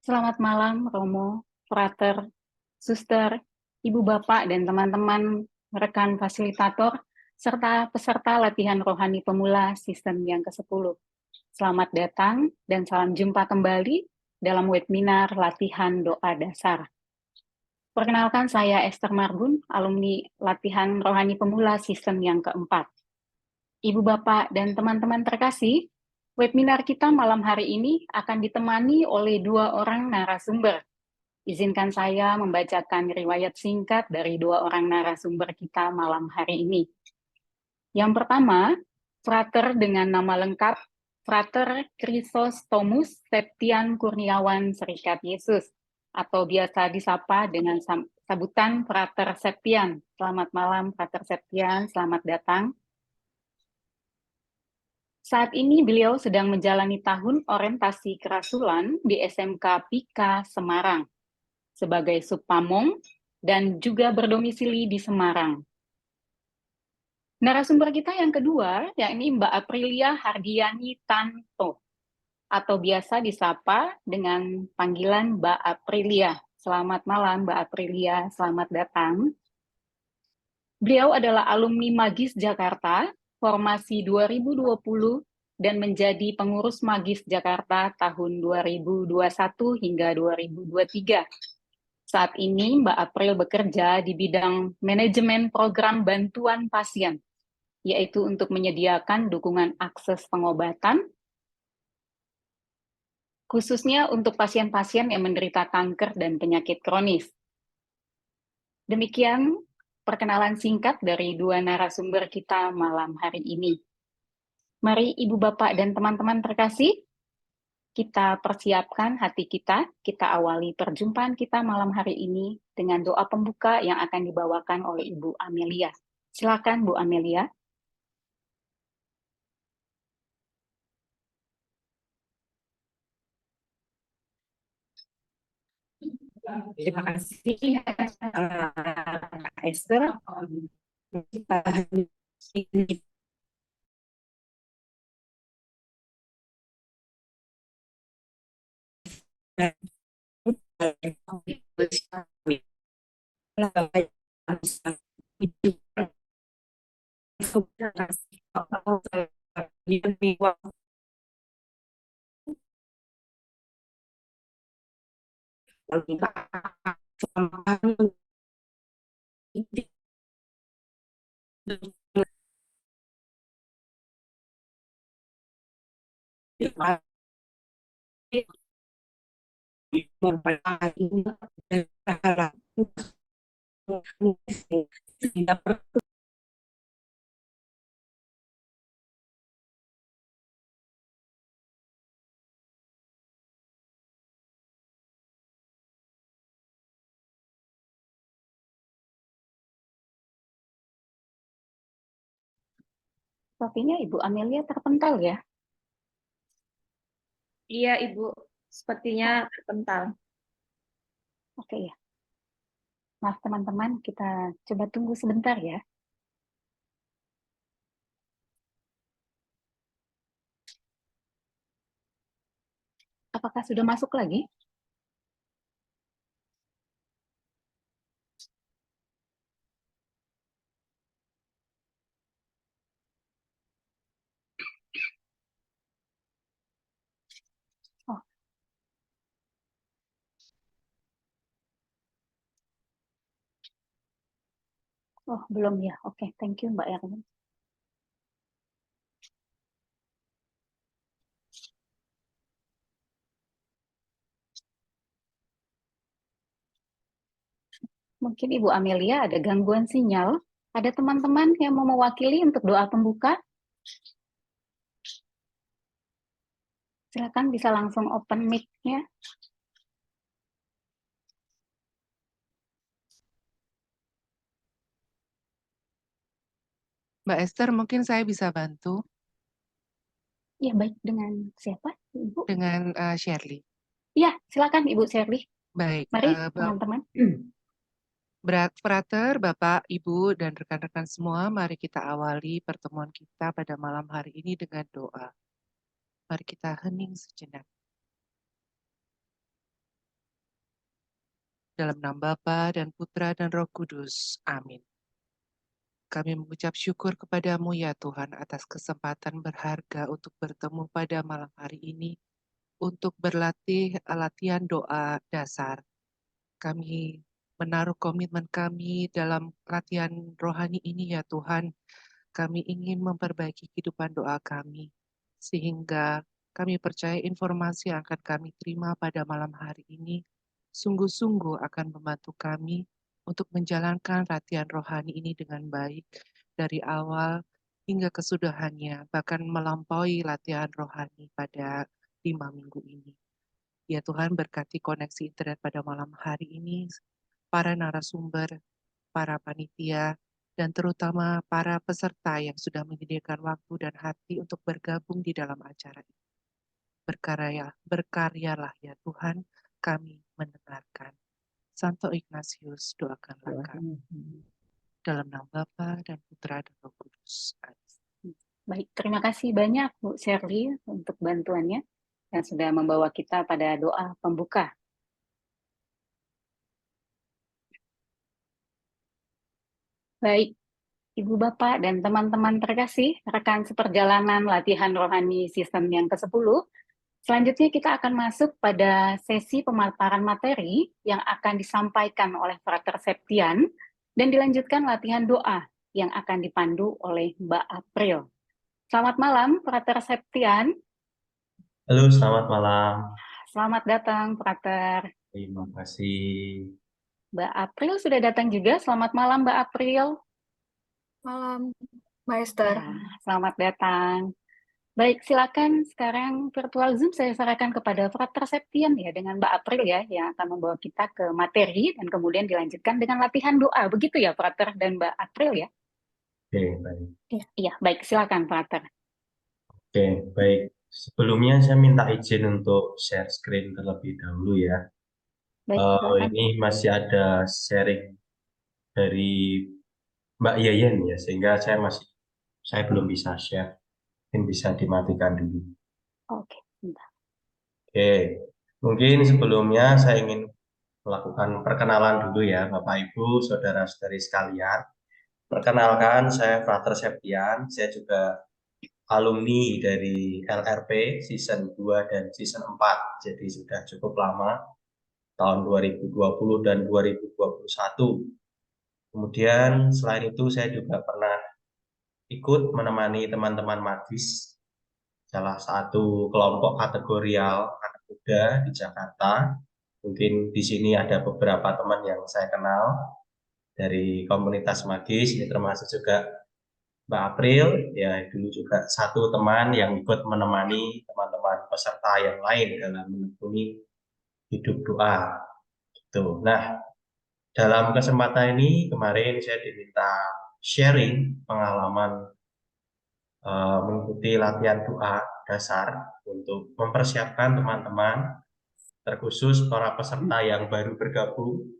Selamat malam, Romo, Frater, Suster, Ibu Bapak, dan teman-teman rekan fasilitator, serta peserta latihan rohani pemula sistem yang ke-10. Selamat datang dan salam jumpa kembali dalam webinar latihan doa dasar. Perkenalkan, saya Esther Margun, alumni latihan rohani pemula sistem yang keempat. Ibu Bapak dan teman-teman terkasih, webinar kita malam hari ini akan ditemani oleh dua orang narasumber. Izinkan saya membacakan riwayat singkat dari dua orang narasumber kita malam hari ini. Yang pertama, frater dengan nama lengkap Frater Chrysostomus Septian Kurniawan Serikat Yesus, atau biasa disapa dengan sebutan Frater Septian. Selamat malam, Frater Septian, selamat datang. Saat ini beliau sedang menjalani tahun orientasi kerasulan di SMK Pika Semarang sebagai subpamong dan juga berdomisili di Semarang. Narasumber kita yang kedua, yakni Mbak Aprilia Hardiani Tanto, atau biasa disapa dengan panggilan Mbak Aprilia. Selamat malam Mbak Aprilia, selamat datang. Beliau adalah alumni Magis Jakarta, formasi 2020, dan menjadi pengurus Magis Jakarta tahun 2021 hingga 2023. Saat ini Mbak April bekerja di bidang manajemen program bantuan pasien, yaitu untuk menyediakan dukungan akses pengobatan, khususnya untuk pasien-pasien yang menderita kanker dan penyakit kronis. Demikian perkenalan singkat dari dua narasumber kita malam hari ini. Mari Ibu Bapak dan teman-teman terkasih, kita persiapkan hati kita awali perjumpaan kita malam hari ini dengan doa pembuka yang akan dibawakan oleh Ibu Amelia. Silakan Bu Amelia. Terima kasih, Kak Esther. Kita ini Sepertinya Ibu Amelia terpental ya. Iya, Ibu. Sepertinya terpental. Oke ya. Maaf teman-teman, kita coba tunggu sebentar ya. Apakah sudah masuk lagi? Oh, oh belum ya. Oke, thank you Mbak Erwin. Mungkin Ibu Amelia ada gangguan sinyal. Ada teman-teman yang mau mewakili untuk doa pembuka? Silakan bisa langsung open mic-nya. Mbak Esther, mungkin saya bisa bantu Ya, baik. Dengan siapa, Ibu? dengan Shirley. Ya, silakan Ibu Shirley. Baik, Mari, teman-teman. Frater, Bapak, Ibu, dan rekan-rekan semua, mari kita awali pertemuan kita pada malam hari ini dengan doa. Mari kita hening sejenak. Dalam nama Bapa dan Putra dan Roh Kudus. Amin. Kami mengucap syukur kepadamu ya Tuhan atas kesempatan berharga untuk bertemu pada malam hari ini untuk berlatih latihan doa dasar. Kami menaruh komitmen kami dalam latihan rohani ini ya Tuhan. Kami ingin memperbaiki kehidupan doa kami, sehingga kami percaya informasi yang akan kami terima pada malam hari ini sungguh-sungguh akan membantu kami untuk menjalankan latihan rohani ini dengan baik dari awal hingga kesudahannya, bahkan melampaui latihan rohani pada 5 minggu ini. Ya Tuhan, berkati koneksi internet pada malam hari ini, para narasumber, para panitia, dan terutama para peserta yang sudah menyediakan waktu dan hati untuk bergabung di dalam acara ini. Berkaryalah ya Tuhan, kami mendengarkan. Santo Ignatius, doakanlah kami. Dalam nama Bapa dan Putra dan Roh Kudus. Amin. Baik, terima kasih banyak Bu Shirley untuk bantuannya yang sudah membawa kita pada doa pembuka. Baik, Ibu Bapak dan teman-teman terkasih, rekan seperjalanan latihan rohani sistem yang ke-10, selanjutnya kita akan masuk pada sesi pemaparan materi yang akan disampaikan oleh Frater Septian dan dilanjutkan latihan doa yang akan dipandu oleh Mbak April. Selamat malam, Frater Septian. Halo, selamat malam. Selamat datang, Frater. Terima kasih. Mbak April sudah datang juga. Selamat malam, Mbak April. Malam, Maester. Ya, selamat datang. Baik, silakan sekarang virtual Zoom saya serahkan kepada Frater Septian ya dengan Mbak April ya yang akan membawa kita ke materi dan kemudian dilanjutkan dengan latihan doa. Begitu ya, Frater dan Mbak April ya? Oke, baik. Iya, baik. Silakan, Frater. Oke, baik. Sebelumnya saya minta izin untuk share screen terlebih dahulu ya. Baik, silakan. Ini masih ada sharing dari Mbak Yeyen ya, sehingga saya belum bisa share. Mungkin bisa dimatikan dulu. Oke, bentar. Oke, mungkin sebelumnya saya ingin melakukan perkenalan dulu ya, Bapak Ibu, saudara-saudari sekalian. Perkenalkan, saya Frater Septian. Saya juga alumni dari LRP season 2 dan season 4. Jadi sudah cukup lama, tahun 2020 dan 2021. Kemudian selain itu saya juga pernah ikut menemani teman-teman magis, salah satu kelompok kategorial anak muda di Jakarta. Mungkin di sini ada beberapa teman yang saya kenal dari komunitas magis, ini termasuk juga Mbak April, ya dulu juga satu teman yang ikut menemani teman-teman peserta yang lain dalam menekuni hidup doa. Gitu. Nah, dalam kesempatan ini kemarin saya diminta sharing pengalaman mengikuti latihan doa dasar untuk mempersiapkan teman-teman, terkhusus para peserta yang baru bergabung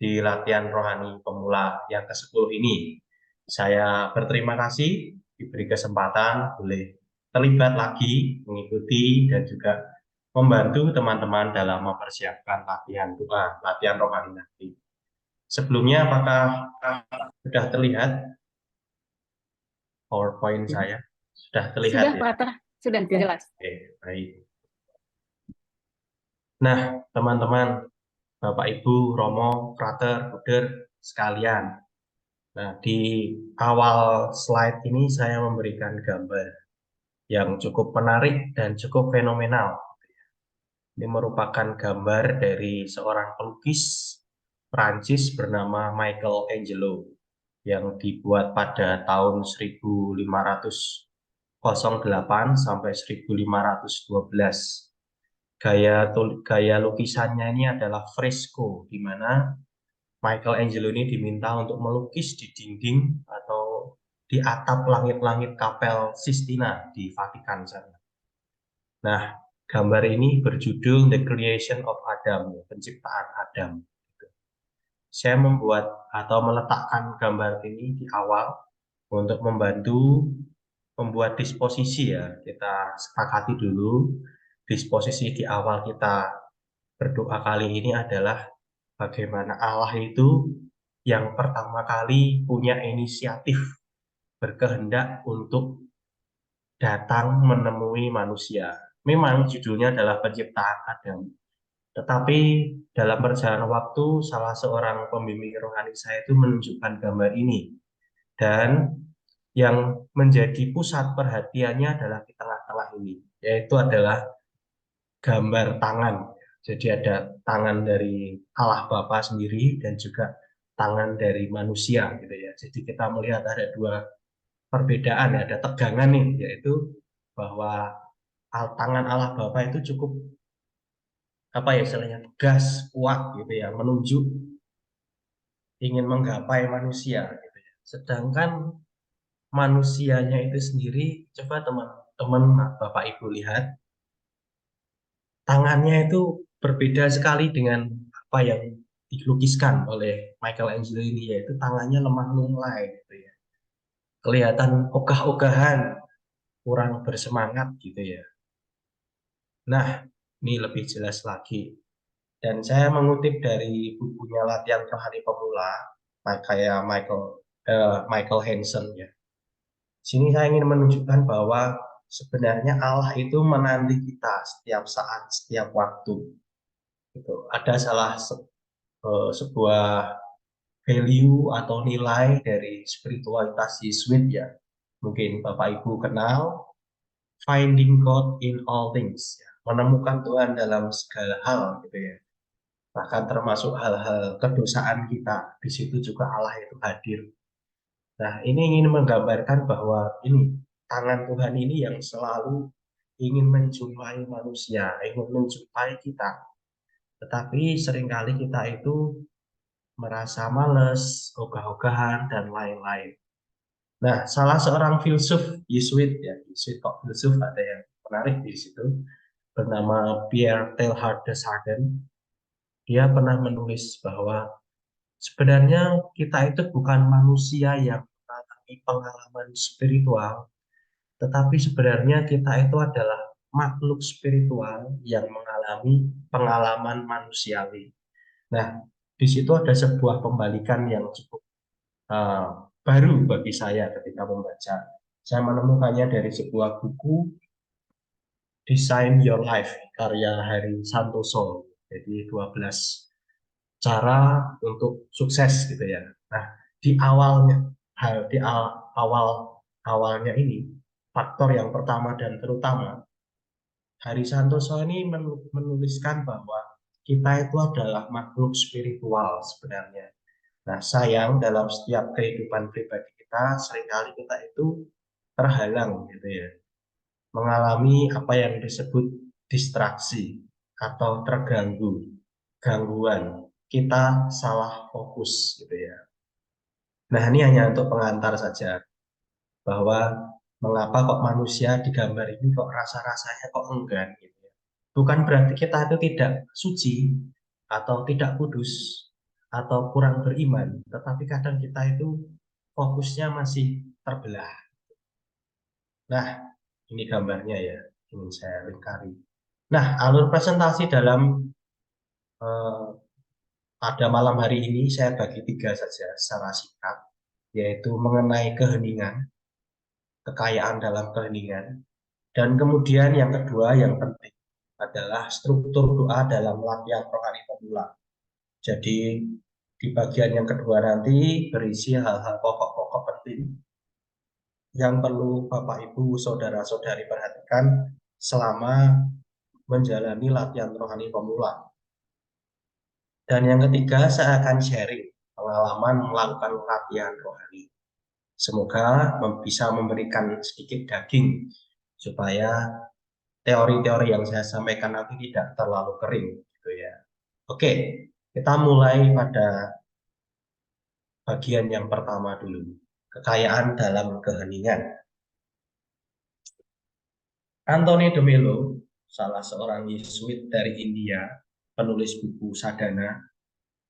di latihan rohani pemula yang ke-10 ini. Saya berterima kasih diberi kesempatan boleh terlibat lagi mengikuti dan juga membantu teman-teman dalam mempersiapkan latihan doa, latihan rohani nanti. Sebelumnya apakah sudah terlihat PowerPoint saya? Sudah terlihat Sudah, ya? Frater. Sudah, jelas. Oke, baik. Nah, teman-teman, Bapak Ibu, Romo, Frater, Bruder sekalian. Nah, di awal slide ini saya memberikan gambar yang cukup menarik dan cukup fenomenal. Ini merupakan gambar dari seorang pelukis Prancis bernama Michelangelo yang dibuat pada tahun 1508 sampai 1512. Gaya lukisannya ini adalah fresko, di mana Michelangelo ini diminta untuk melukis di dinding atau di atap langit-langit kapel Sistina di Vatikan sana. Nah, gambar ini berjudul The Creation of Adam, penciptaan Adam. Saya membuat atau meletakkan gambar ini di awal untuk membantu membuat disposisi ya. Kita sepakati dulu disposisi di awal kita berdoa kali ini adalah bagaimana Allah itu yang pertama kali punya inisiatif berkehendak untuk datang menemui manusia. Memang judulnya adalah penciptaan Adam. Tetapi dalam perjalanan waktu, salah seorang pembimbing rohani saya itu menunjukkan gambar ini. Dan yang menjadi pusat perhatiannya adalah di tengah-tengah ini, yaitu adalah gambar tangan. Jadi ada tangan dari Allah Bapa sendiri dan juga tangan dari manusia gitu ya. Jadi kita melihat ada dua perbedaan, ada tegangan nih, yaitu bahwa tangan Allah Bapa itu cukup apa ya istilahnya tegas, kuat gitu ya, menunjuk ingin menggapai manusia gitu ya. Sedangkan manusianya itu sendiri, coba teman-teman Bapak Ibu lihat, tangannya itu berbeda sekali dengan apa yang dilukiskan oleh Michelangelo ini, yaitu tangannya lemah lunglai gitu ya. Kelihatan ogah-ogahan, kurang bersemangat gitu ya. Nah, ini lebih jelas lagi. Dan saya mengutip dari bukunya Latihan Rohani Pemula, kayak Michael Hansen ya. Sini saya ingin menunjukkan bahwa sebenarnya Allah itu menanti kita setiap saat, setiap waktu. Gitu. Ada sebuah value atau nilai dari spiritualitas Yesuit ya. Mungkin Bapak Ibu kenal finding God in all things, ya. Menemukan Tuhan dalam segala hal gitu ya. Bahkan termasuk hal-hal kedosaan kita, di situ juga Allah itu hadir. Nah, ini ingin menggambarkan bahwa ini tangan Tuhan ini yang selalu ingin menjumpai manusia, ingin menjumpai kita. Tetapi seringkali kita itu merasa males, ogah-ogahan, dan lain-lain. Nah, salah seorang filsuf Yesuit, ya, Yesuit kok filsuf ada yang menarik di situ, bernama Pierre Teilhard de Chardin. Dia pernah menulis bahwa sebenarnya kita itu bukan manusia yang mengalami pengalaman spiritual, tetapi sebenarnya kita itu adalah makhluk spiritual yang mengalami pengalaman manusiawi. Nah, di situ ada sebuah pembalikan yang cukup baru bagi saya ketika membaca. Saya menemukannya dari sebuah buku Design Your Life karya Harry Santoso. Jadi 12 cara untuk sukses gitu ya. Nah, di awalnya ini faktor yang pertama dan terutama Hari Santoso ini menuliskan bahwa kita itu adalah makhluk spiritual sebenarnya. Nah, sayang dalam setiap kehidupan pribadi kita seringkali kita itu terhalang gitu ya. Mengalami apa yang disebut distraksi atau terganggu, gangguan. Kita salah fokus gitu ya. Nah, ini hanya untuk pengantar saja bahwa mengapa kok manusia di gambar ini kok rasa-rasanya kok enggan gitu ya. Bukan berarti kita itu tidak suci atau tidak kudus atau kurang beriman, tetapi kadang kita itu fokusnya masih terbelah. Nah, ini gambarnya ya, ingin saya lingkari. Nah, alur presentasi dalam pada malam hari ini saya bagi 3 saja secara singkat, yaitu mengenai keheningan, kekayaan dalam keheningan, dan kemudian yang kedua yang penting adalah struktur doa dalam latihan rohani pemula. Jadi di bagian yang kedua nanti berisi hal-hal pokok-pokok penting yang perlu Bapak Ibu saudara-saudari perhatikan selama menjalani latihan rohani pemula. Dan yang ketiga saya akan sharing pengalaman melakukan latihan rohani. Semoga bisa memberikan sedikit daging supaya teori-teori yang saya sampaikan nanti tidak terlalu kering gitu ya. Oke, kita mulai pada bagian yang pertama dulu. Kekayaan dalam keheningan. Anthony de Mello, salah seorang Yesuit dari India, penulis buku Sadhana,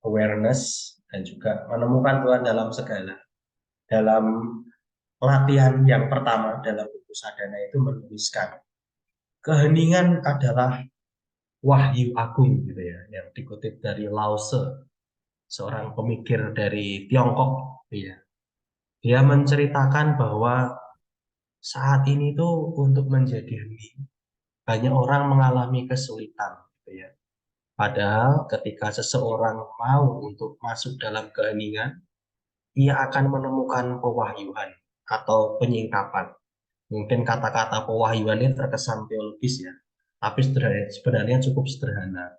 Awareness, dan juga menemukan Tuhan dalam segala. Dalam latihan yang pertama dalam buku Sadhana itu menuliskan, keheningan adalah wahyu agung gitu ya, yang dikutip dari Lao Tse. seorang pemikir dari Tiongkok, ya. Dia menceritakan bahwa saat ini tuh untuk menjadi hening, banyak orang mengalami kesulitan, gitu ya. Padahal ketika seseorang mau untuk masuk dalam keheningan, ia akan menemukan pewahyuan atau penyingkapan. Mungkin kata-kata pewahyuan ini terkesan teologis ya, tapi sebenarnya cukup sederhana.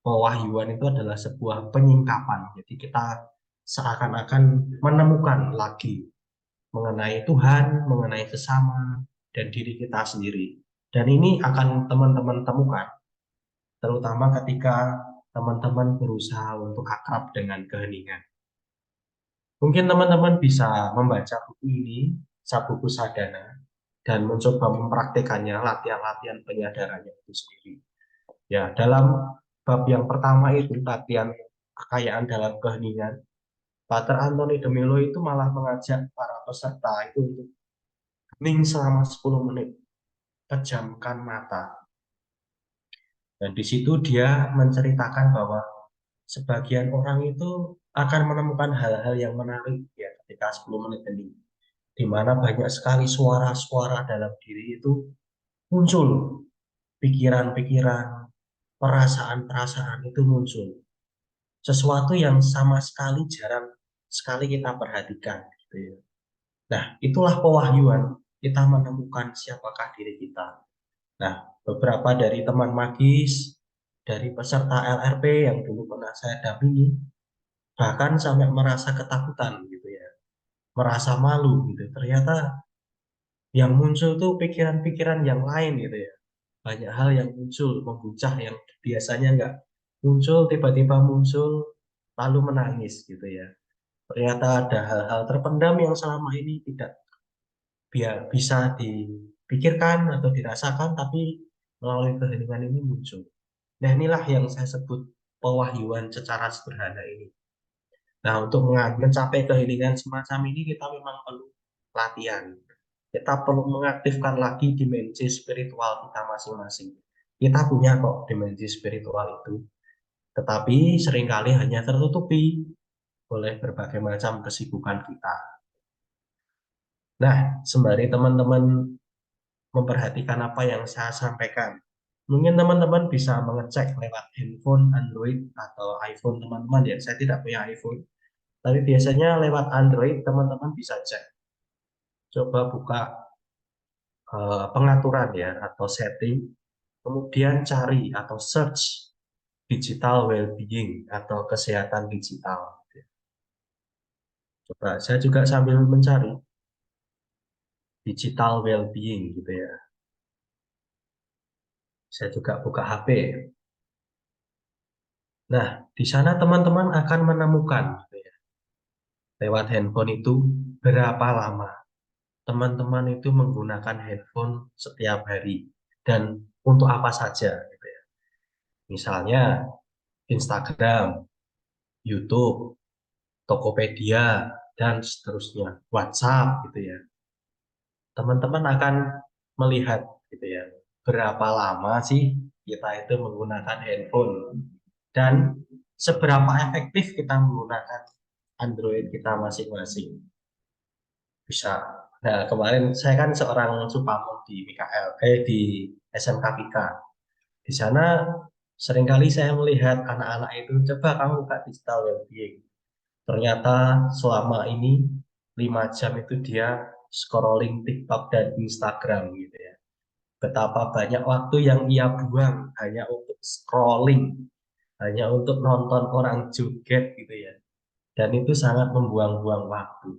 Pewahyuan itu adalah sebuah penyingkapan. Jadi kita seakan-akan menemukan lagi mengenai Tuhan, mengenai sesama, dan diri kita sendiri. Dan ini akan teman-teman temukan, terutama ketika teman-teman berusaha untuk akrab dengan keheningan. Mungkin teman-teman bisa membaca buku ini, Buku Sadana, dan mencoba mempraktekannya, latihan-latihan penyadarannya itu sendiri. Ya, dalam bab yang pertama itu, latihan kekayaan dalam keheningan, Pater Anthony de Mello itu malah mengajak para peserta itu untuk hening selama 10 menit, pejamkan mata. Dan di situ dia menceritakan bahwa sebagian orang itu akan menemukan hal-hal yang menarik ya ketika 10 menit ini, di mana banyak sekali suara-suara dalam diri itu muncul, pikiran-pikiran, perasaan-perasaan itu muncul. Sesuatu yang sama sekali jarang sekali kita perhatikan. Gitu ya. Nah, itulah pewahyuan, kita menemukan siapakah diri kita. Nah, beberapa dari teman magis, dari peserta LRP yang dulu pernah saya dampingi, bahkan sampai merasa ketakutan gitu ya, merasa malu gitu. Ternyata yang muncul tuh pikiran-pikiran yang lain gitu ya. Banyak hal yang muncul, membuncah yang biasanya nggak muncul, tiba-tiba muncul, lalu menangis gitu ya. Ternyata ada hal-hal terpendam yang selama ini tidak bisa dipikirkan atau dirasakan, tapi melalui keheningan ini muncul. Nah, inilah yang saya sebut pewahyuan secara sederhana ini. Nah, untuk mencapai keheningan semacam ini kita memang perlu latihan. Kita perlu mengaktifkan lagi dimensi spiritual kita masing-masing. Kita punya kok dimensi spiritual itu, tetapi seringkali hanya tertutupi oleh berbagai macam kesibukan kita. Nah, sembari teman-teman memperhatikan apa yang saya sampaikan, mungkin teman-teman bisa mengecek lewat handphone Android atau iPhone teman-teman ya. Saya tidak punya iPhone, tapi biasanya lewat Android teman-teman bisa cek. Coba buka pengaturan ya atau setting, kemudian cari atau search digital well-being atau kesehatan digital. Coba saya juga sambil mencari digital well-being gitu ya. Saya juga buka HP. Nah, di sana teman-teman akan menemukan gitu ya, lewat handphone itu berapa lama teman-teman itu menggunakan handphone setiap hari dan untuk apa saja gitu ya. Misalnya Instagram, YouTube, Tokopedia, dan seterusnya, WhatsApp gitu ya. Teman-teman akan melihat gitu ya, berapa lama sih kita itu menggunakan handphone dan seberapa efektif kita menggunakan Android kita masing-masing. Bisa. Nah, kemarin saya kan seorang supamong di PKL, di SMK PK. Di sana seringkali saya melihat anak-anak itu, coba kamu buka digital well-being. Ternyata selama ini 5 jam itu dia scrolling TikTok dan Instagram gitu ya. Betapa banyak waktu yang ia buang hanya untuk scrolling, hanya untuk nonton orang joget gitu ya. Dan itu sangat membuang-buang waktu.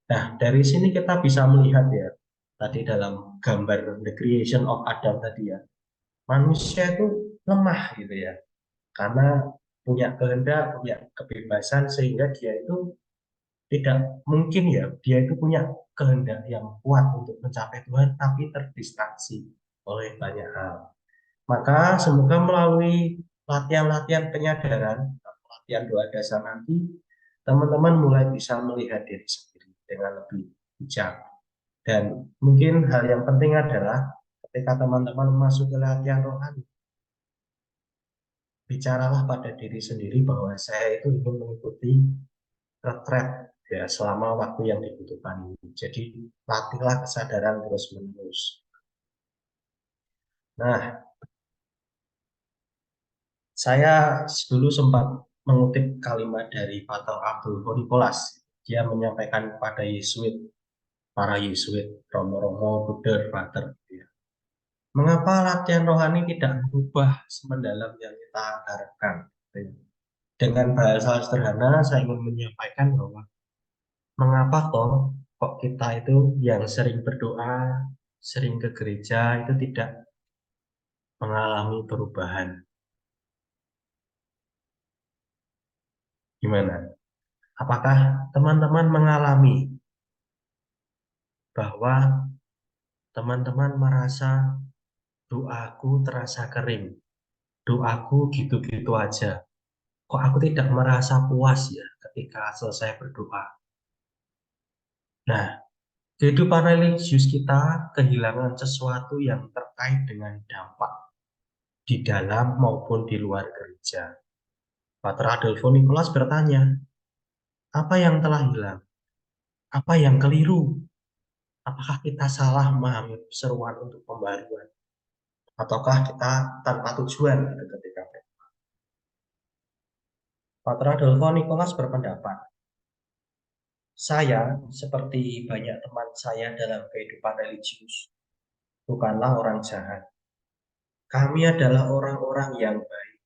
Nah, dari sini kita bisa melihat ya, tadi dalam gambar The Creation of Adam tadi ya, manusia itu lemah gitu ya, karena punya kehendak, punya kebebasan, sehingga dia itu tidak mungkin ya, dia itu punya kehendak yang kuat untuk mencapai Tuhan, tapi terdistraksi oleh banyak hal. Maka semoga melalui latihan-latihan penyadaran, latihan doa dasar nanti, teman-teman mulai bisa melihat diri sendiri dengan lebih bijak. Dan mungkin hal yang penting adalah ketika teman-teman masuk ke latihan rohani, bicaralah pada diri sendiri bahwa saya itu ingin mengikuti retret ya selama waktu yang dibutuhkan ini. Jadi latihlah kesadaran terus-menerus. Nah, saya dulu sempat mengutip kalimat dari Pater Abdul Nicholas. Dia menyampaikan kepada para Yesuit, Romo-Romo, Buddha, Frater. Mengapa latihan rohani tidak berubah semendalam yang kita harapkan? Dengan bahasa sederhana, saya ingin menyampaikan bahwa mengapa kok kita itu yang sering berdoa, sering ke gereja itu tidak mengalami perubahan? Gimana? Apakah teman-teman mengalami bahwa teman-teman merasa doaku terasa kering, doaku gitu-gitu aja? Kok aku tidak merasa puas ya ketika selesai berdoa? Nah, kehidupan religius kita kehilangan sesuatu yang terkait dengan dampak di dalam maupun di luar gereja. Pater Adolfo Nicholas bertanya, apa yang telah hilang? Apa yang keliru? Apakah kita salah memahami seruan untuk pembaruan? Ataukah kita tanpa tujuan gitu ketika berdoa? Pater Adolfo Nicholas berpendapat, saya seperti banyak teman saya dalam kehidupan religius, bukanlah orang jahat. Kami adalah orang-orang yang baik,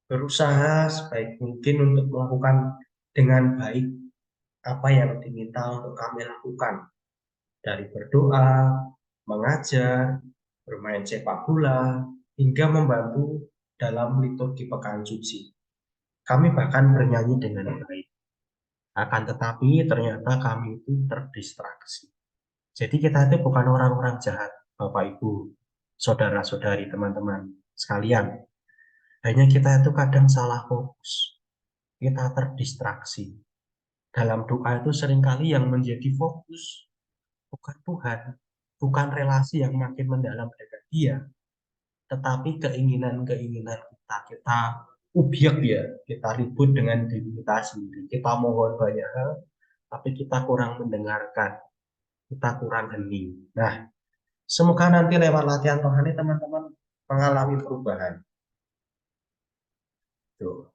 berusaha sebaik mungkin untuk melakukan dengan baik apa yang diminta untuk kami lakukan, dari berdoa, mengajar, bermain sepak bola, hingga membantu dalam liturgi pekan suci. Kami bahkan bernyanyi dengan baik. Akan tetapi ternyata kami itu terdistraksi. Jadi kita itu bukan orang-orang jahat, Bapak Ibu, saudara-saudari, teman-teman sekalian. Hanya kita itu kadang salah fokus. Kita terdistraksi. Dalam doa itu seringkali yang menjadi fokus bukan Tuhan, bukan relasi yang makin mendalam dengan Dia, tetapi keinginan-keinginan kita. Kita ubyek ya, kita ribut dengan diri kita sendiri. Kita mohon banyak hal, tapi kita kurang mendengarkan, kita kurang hening. Nah, semoga nanti lewat latihan rohani teman-teman mengalami perubahan. Tuh.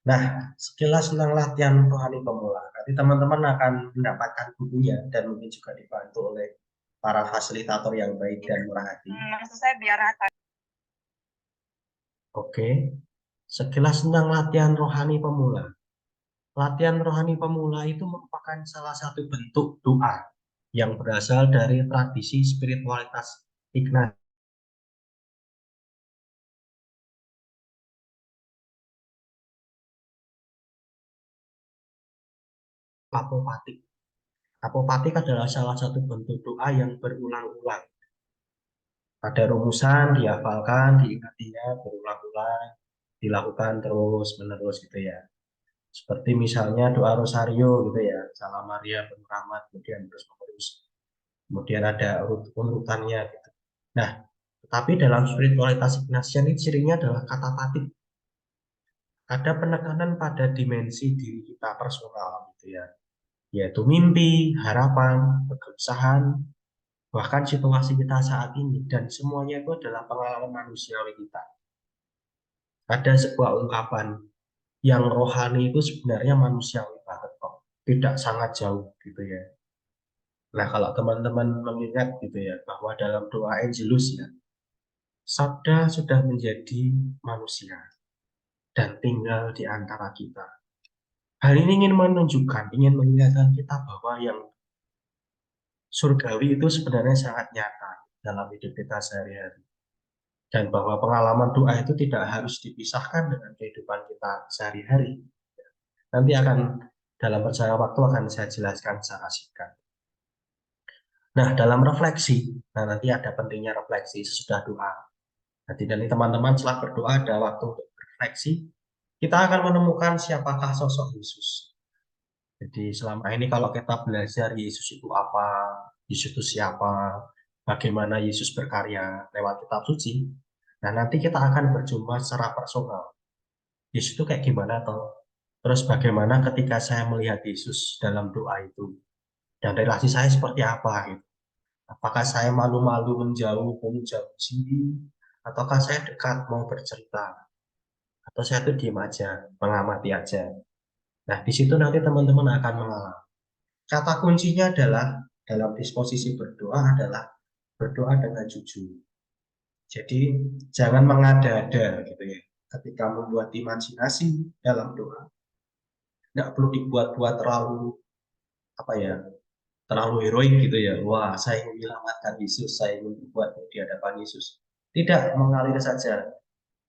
Nah, sekilas tentang latihan rohani pemula. Nanti teman-teman akan mendapatkan bukunya dan mungkin juga dibantu oleh para fasilitator yang baik dan murah hati. Maksud saya biar rata. Oke, sekilas tentang latihan rohani pemula. Latihan rohani pemula itu merupakan salah satu bentuk doa yang berasal dari tradisi spiritualitas Ignatius. Apopatik. Apopatik adalah salah satu bentuk doa yang berulang-ulang. Ada rumusan, dihafalkan, diingatinya berulang-ulang, dilakukan terus-menerus gitu ya. Seperti misalnya doa rosario gitu ya, Salam Maria penuh rahmat, kemudian terus-menerus. Kemudian ada urutannya gitu. Nah, tetapi dalam spiritualitas Ignatian ini cirinya adalah kata patik. Ada penekanan pada dimensi diri kita personal gitu ya, yaitu mimpi, harapan, kegelisahan, bahkan situasi kita saat ini, dan semuanya itu adalah pengalaman manusiawi kita. Ada sebuah ungkapan yang rohani itu sebenarnya manusiawi banget kok, tidak sangat jauh gitu ya. Nah, kalau teman-teman mengingat gitu ya, bahwa dalam doa Angelus ya, sabda sudah menjadi manusia dan tinggal di antara kita. Hal ini ingin menunjukkan, ingin mengingatkan kita bahwa yang surgawi itu sebenarnya sangat nyata dalam hidup kita sehari-hari. Dan bahwa pengalaman doa itu tidak harus dipisahkan dengan kehidupan kita sehari-hari. Nanti akan dalam perjalanan waktu akan saya jelaskan secara singkat. Nah, dalam refleksi, nanti ada pentingnya refleksi sesudah doa. Nanti teman-teman setelah berdoa ada waktu untuk refleksi, kita akan menemukan siapakah sosok Yesus. Jadi selama ini kalau kita belajar Yesus itu apa, Yesus itu siapa, bagaimana Yesus berkarya lewat kitab suci, Nah, nanti kita akan berjumpa secara personal. Yesus itu kayak gimana toh? Terus bagaimana ketika saya melihat Yesus dalam doa itu? Dan relasi saya seperti apa gitu? Apakah saya malu-malu menjauh sini? Ataukah saya dekat mau bercerita? Atau saya tuh diem aja, mengamati aja? Nah, di situ nanti teman-teman akan mengalami. Kata kuncinya adalah dalam disposisi berdoa adalah berdoa dengan jujur. Jadi jangan mengada-ada gitu ya. Ketika membuat imajinasi dalam doa, nggak perlu dibuat-buat terlalu apa ya, terlalu heroik gitu ya. Wah, saya ingin menyelamatkan Yesus, saya ingin berbuat di hadapan Yesus. Tidak, mengalir saja.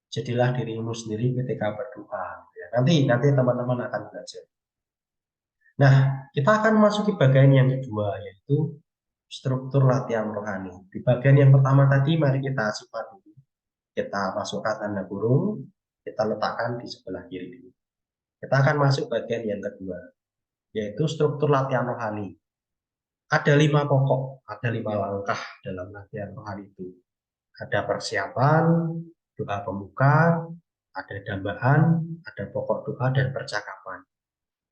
Jadilah dirimu sendiri ketika berdoa. Ya. Nanti teman-teman akan belajar. Nah, kita akan masuki bagian yang kedua, yaitu struktur latihan rohani. Di bagian yang pertama tadi, mari kita sifat dulu. Kita masukkan tanda kurung, kita letakkan di sebelah kiri dulu. Kita akan masuk bagian yang kedua, yaitu struktur latihan rohani. Ada 5 pokok, ada 5 langkah dalam latihan rohani itu. Ada persiapan, doa pembuka, ada dambaan, ada pokok doa, dan percakapan.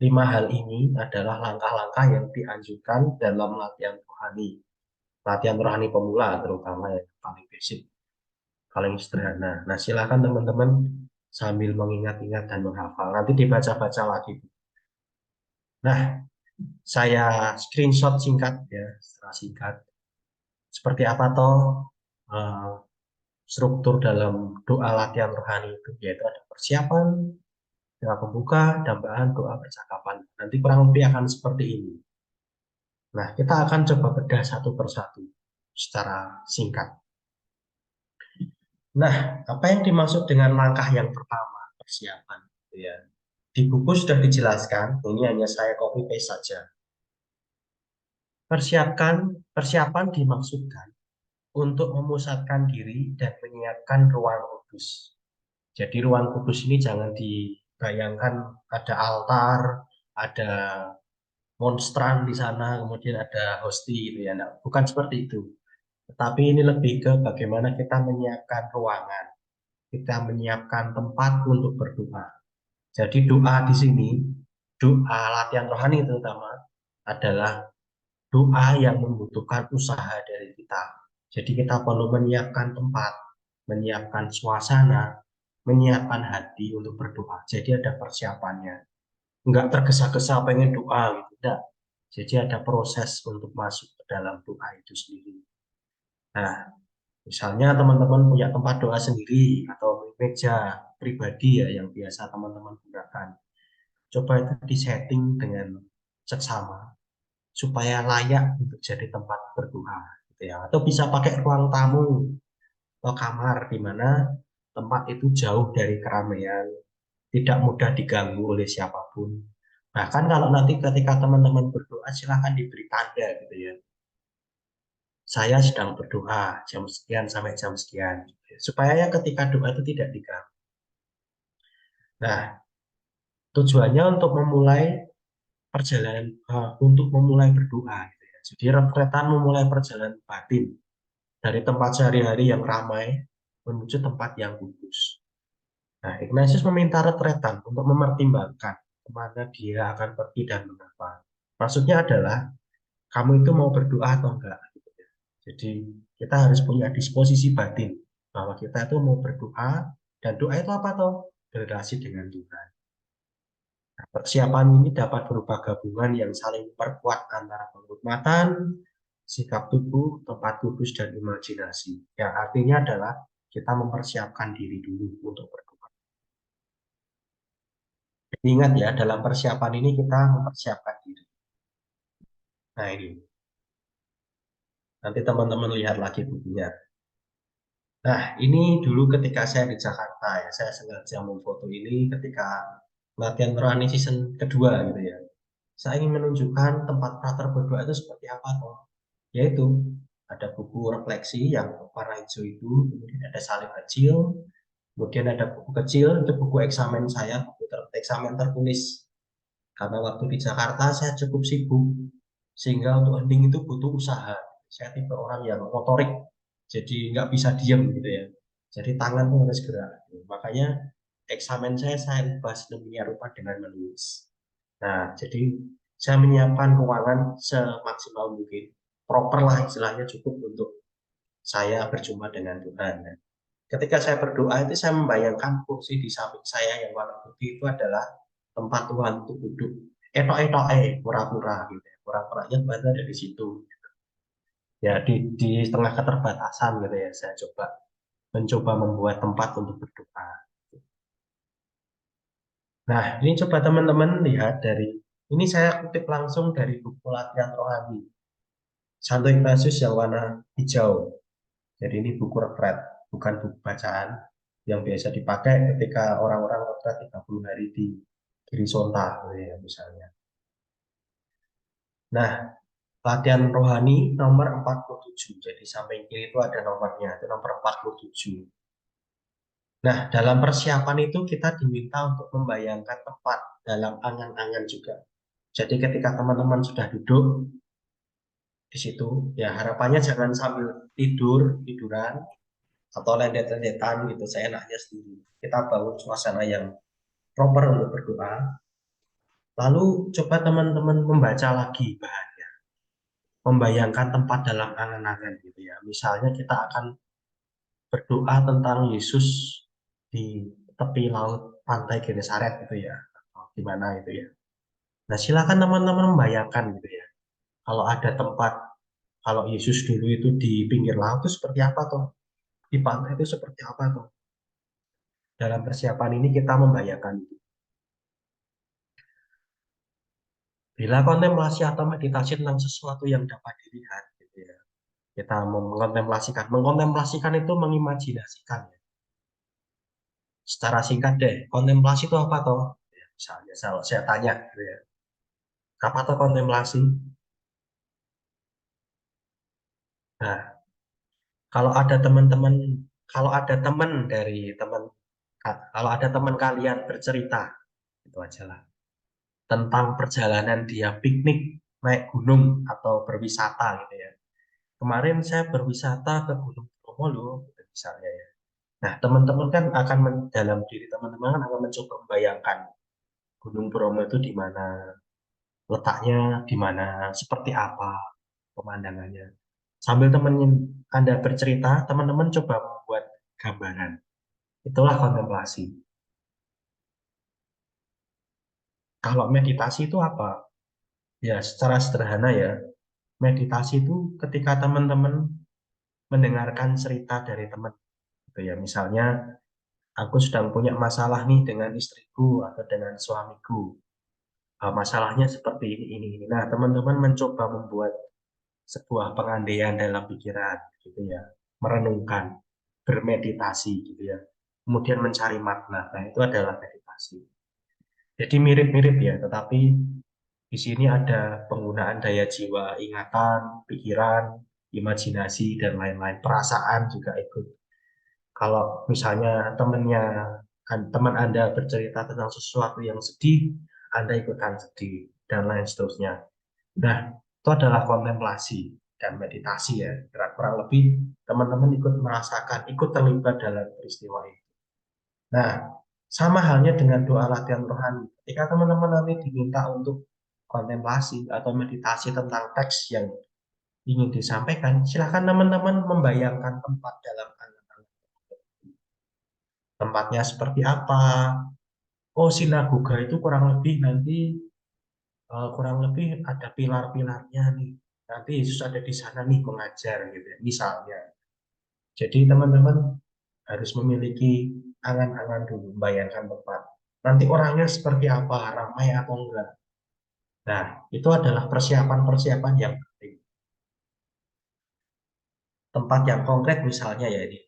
5 hal ini adalah langkah-langkah yang dianjurkan dalam latihan rohani. Latihan rohani pemula terutama yang paling basic, paling sederhana. Nah, silakan teman-teman sambil mengingat-ingat dan menghafal. Nanti dibaca-baca lagi. Nah, saya screenshot singkat ya, secara singkat. Seperti apa toh struktur dalam doa latihan rohani itu, yaitu ada persiapan, doa pembuka, dambaan, doa percakapan. Nanti kurang lebih akan seperti ini. Nah, kita akan coba bedah satu persatu secara singkat. Nah, apa yang dimaksud dengan langkah yang pertama, persiapan? Ya. Di buku sudah dijelaskan, ini hanya saya copy paste saja. Persiapan dimaksudkan untuk memusatkan diri dan menyiapkan ruang kudus. Jadi ruang kudus ini jangan dibayangkan ada altar, ada monstran di sana, kemudian ada hosti gitu ya. Nah, bukan seperti itu. Tetapi ini lebih ke bagaimana kita menyiapkan ruangan, kita menyiapkan tempat untuk berdoa. Jadi doa di sini, doa latihan rohani terutama adalah doa yang membutuhkan usaha dari kita. Jadi kita perlu menyiapkan tempat, menyiapkan suasana, menyiapkan hati untuk berdoa. Jadi ada persiapannya. Enggak tergesa-gesa pengen doa gitu, enggak. Jadi ada proses untuk masuk ke dalam doa itu sendiri. Nah, misalnya teman-teman punya tempat doa sendiri atau meja pribadi ya yang biasa teman-teman gunakan. Coba itu disetting dengan seksama supaya layak untuk jadi tempat berdoa gitu ya. Atau bisa pakai ruang tamu atau kamar di mana tempat itu jauh dari keramaian, tidak mudah diganggu oleh siapapun. Bahkan kalau nanti ketika teman-teman berdoa silahkan diberi tanda gitu ya. Saya sedang berdoa jam sekian sampai jam sekian. Supaya ketika doa itu tidak diganggu. Nah, tujuannya untuk memulai perjalanan, untuk memulai berdoa. Gitu ya. Jadi retretan memulai perjalanan batin dari tempat sehari-hari yang ramai menuju tempat yang kudus. Nah, Ignatius meminta retretan untuk mempertimbangkan kemana dia akan pergi dan mengapa. Maksudnya adalah kamu itu mau berdoa atau enggak. Gitu ya. Jadi kita harus punya disposisi batin bahwa kita itu mau berdoa dan doa itu apa toh? Berrelasi dengan Tuhan. Nah, persiapan ini dapat berupa gabungan yang saling memperkuat antara penghormatan, sikap tubuh, tempat kudus, dan imajinasi. Yang artinya adalah kita mempersiapkan diri dulu untuk berdoa. Ingat ya, dalam persiapan ini kita mempersiapkan diri. Nah ini, nanti teman-teman lihat lagi bukunya. Nah ini dulu ketika saya di Jakarta ya, saya sengaja memfoto ini ketika latihan rohani season kedua gitu ya. Saya ingin menunjukkan tempat frater berdoa itu seperti apa toh. Yaitu ada buku refleksi yang warna hijau itu, kemudian ada salib kecil, kemudian ada buku kecil, itu buku eksamen saya, buku eksamen tertulis. Karena waktu di Jakarta saya cukup sibuk, sehingga untuk hening itu butuh usaha. Saya tipe orang yang motorik, jadi nggak bisa diem gitu ya. Jadi tangan tuh harus gerak. Makanya eksamen saya ubah sedemikian rupa dengan menulis. Nah, jadi saya menyiapkan ruangan semaksimal mungkin, proper lah istilahnya, cukup untuk saya berjumpa dengan Tuhan. Nah, ketika saya berdoa itu saya membayangkan kursi di samping saya yang warna putih itu adalah tempat Tuhan untuk duduk. Etok-etok pura-pura gitu ya. Pura-puranya Tuhan ada di situ. Ya di tengah keterbatasan gitu ya, saya mencoba membuat tempat untuk berdoa. Nah, ini coba teman-teman lihat ini saya kutip langsung dari buku latihan rohani. Santo Ignatius yang warna hijau. Jadi ini buku retret, bukan buku bacaan yang biasa dipakai ketika orang-orang retret 30 hari di Giri Sonta, ya, misalnya. Nah, latihan rohani nomor 47. Jadi samping kiri itu ada nomornya, itu nomor 47. Nah, dalam persiapan itu kita diminta untuk membayangkan tempat dalam angan-angan juga. Jadi ketika teman-teman sudah duduk di situ, ya harapannya jangan sambil tiduran, atau lendet-lendetan gitu, saya enaknya sendiri. Kita bangun suasana yang proper untuk berdoa. Lalu coba teman-teman membaca lagi bahannya, membayangkan tempat dalam angan-angan gitu ya. Misalnya kita akan berdoa tentang Yesus di tepi laut pantai Genesaret gitu ya, atau gimana itu ya. Nah, silakan teman-teman membayangkan gitu ya. Kalau ada tempat, kalau Yesus dulu itu di pinggir laut itu seperti apa toh? Di pantai itu seperti apa toh? Dalam persiapan ini kita membayangkan itu. Bila kontemplasi atau meditasi tentang sesuatu yang dapat dilihat, gitu ya, kita mengkontemplasikan itu mengimajinasikan. Ya. Secara singkat deh, kontemplasi itu apa toh? Ya, misalnya saya tanya, gitu ya, apa toh kontemplasi? Nah, kalau ada teman kalian bercerita, itu aja lah, tentang perjalanan dia piknik, naik gunung atau berwisata gitu ya. Kemarin saya berwisata ke Gunung Bromo loh, gitu misalnya ya. Nah, teman-teman kan dalam diri teman-teman kan akan mencoba membayangkan Gunung Bromo itu di mana, letaknya di mana, seperti apa pemandangannya. Sambil Anda bercerita, teman-teman coba membuat gambaran. Itulah kontemplasi. Kalau meditasi itu apa? Ya, secara sederhana ya, meditasi itu ketika teman-teman mendengarkan cerita dari teman. Gitu ya, misalnya aku sedang punya masalah nih dengan istriku atau dengan suamiku. Masalahnya seperti ini. Nah, teman-teman mencoba membuat sebuah pengandaian dalam pikiran, gitu ya, merenungkan, bermeditasi, gitu ya, kemudian mencari makna. Nah, itu adalah meditasi. Jadi mirip-mirip ya, tetapi di sini ada penggunaan daya jiwa, ingatan, pikiran, imajinasi, dan lain-lain. Perasaan juga ikut. Kalau misalnya teman Anda bercerita tentang sesuatu yang sedih, Anda ikutan sedih, dan lain seterusnya. Nah, itu adalah kontemplasi dan meditasi ya. Kurang lebih teman-teman ikut merasakan, ikut terlibat dalam peristiwa itu. Nah, sama halnya dengan doa latihan rohani. Ketika teman-teman nanti diminta untuk kontemplasi atau meditasi tentang teks yang ingin disampaikan, silakan teman-teman membayangkan tempat dalam angan-angan. Tempatnya seperti apa? Oh, sinagoga itu kurang lebih ada pilar-pilarnya nih. Nanti Yesus ada di sana nih mengajar gitu ya, misalnya. Jadi teman-teman harus memiliki angan-angan dulu, bayangkan tempat. Nanti orangnya seperti apa, ramai atau enggak. Nah, itu adalah persiapan-persiapan yang penting. Tempat yang konkret misalnya ya ini.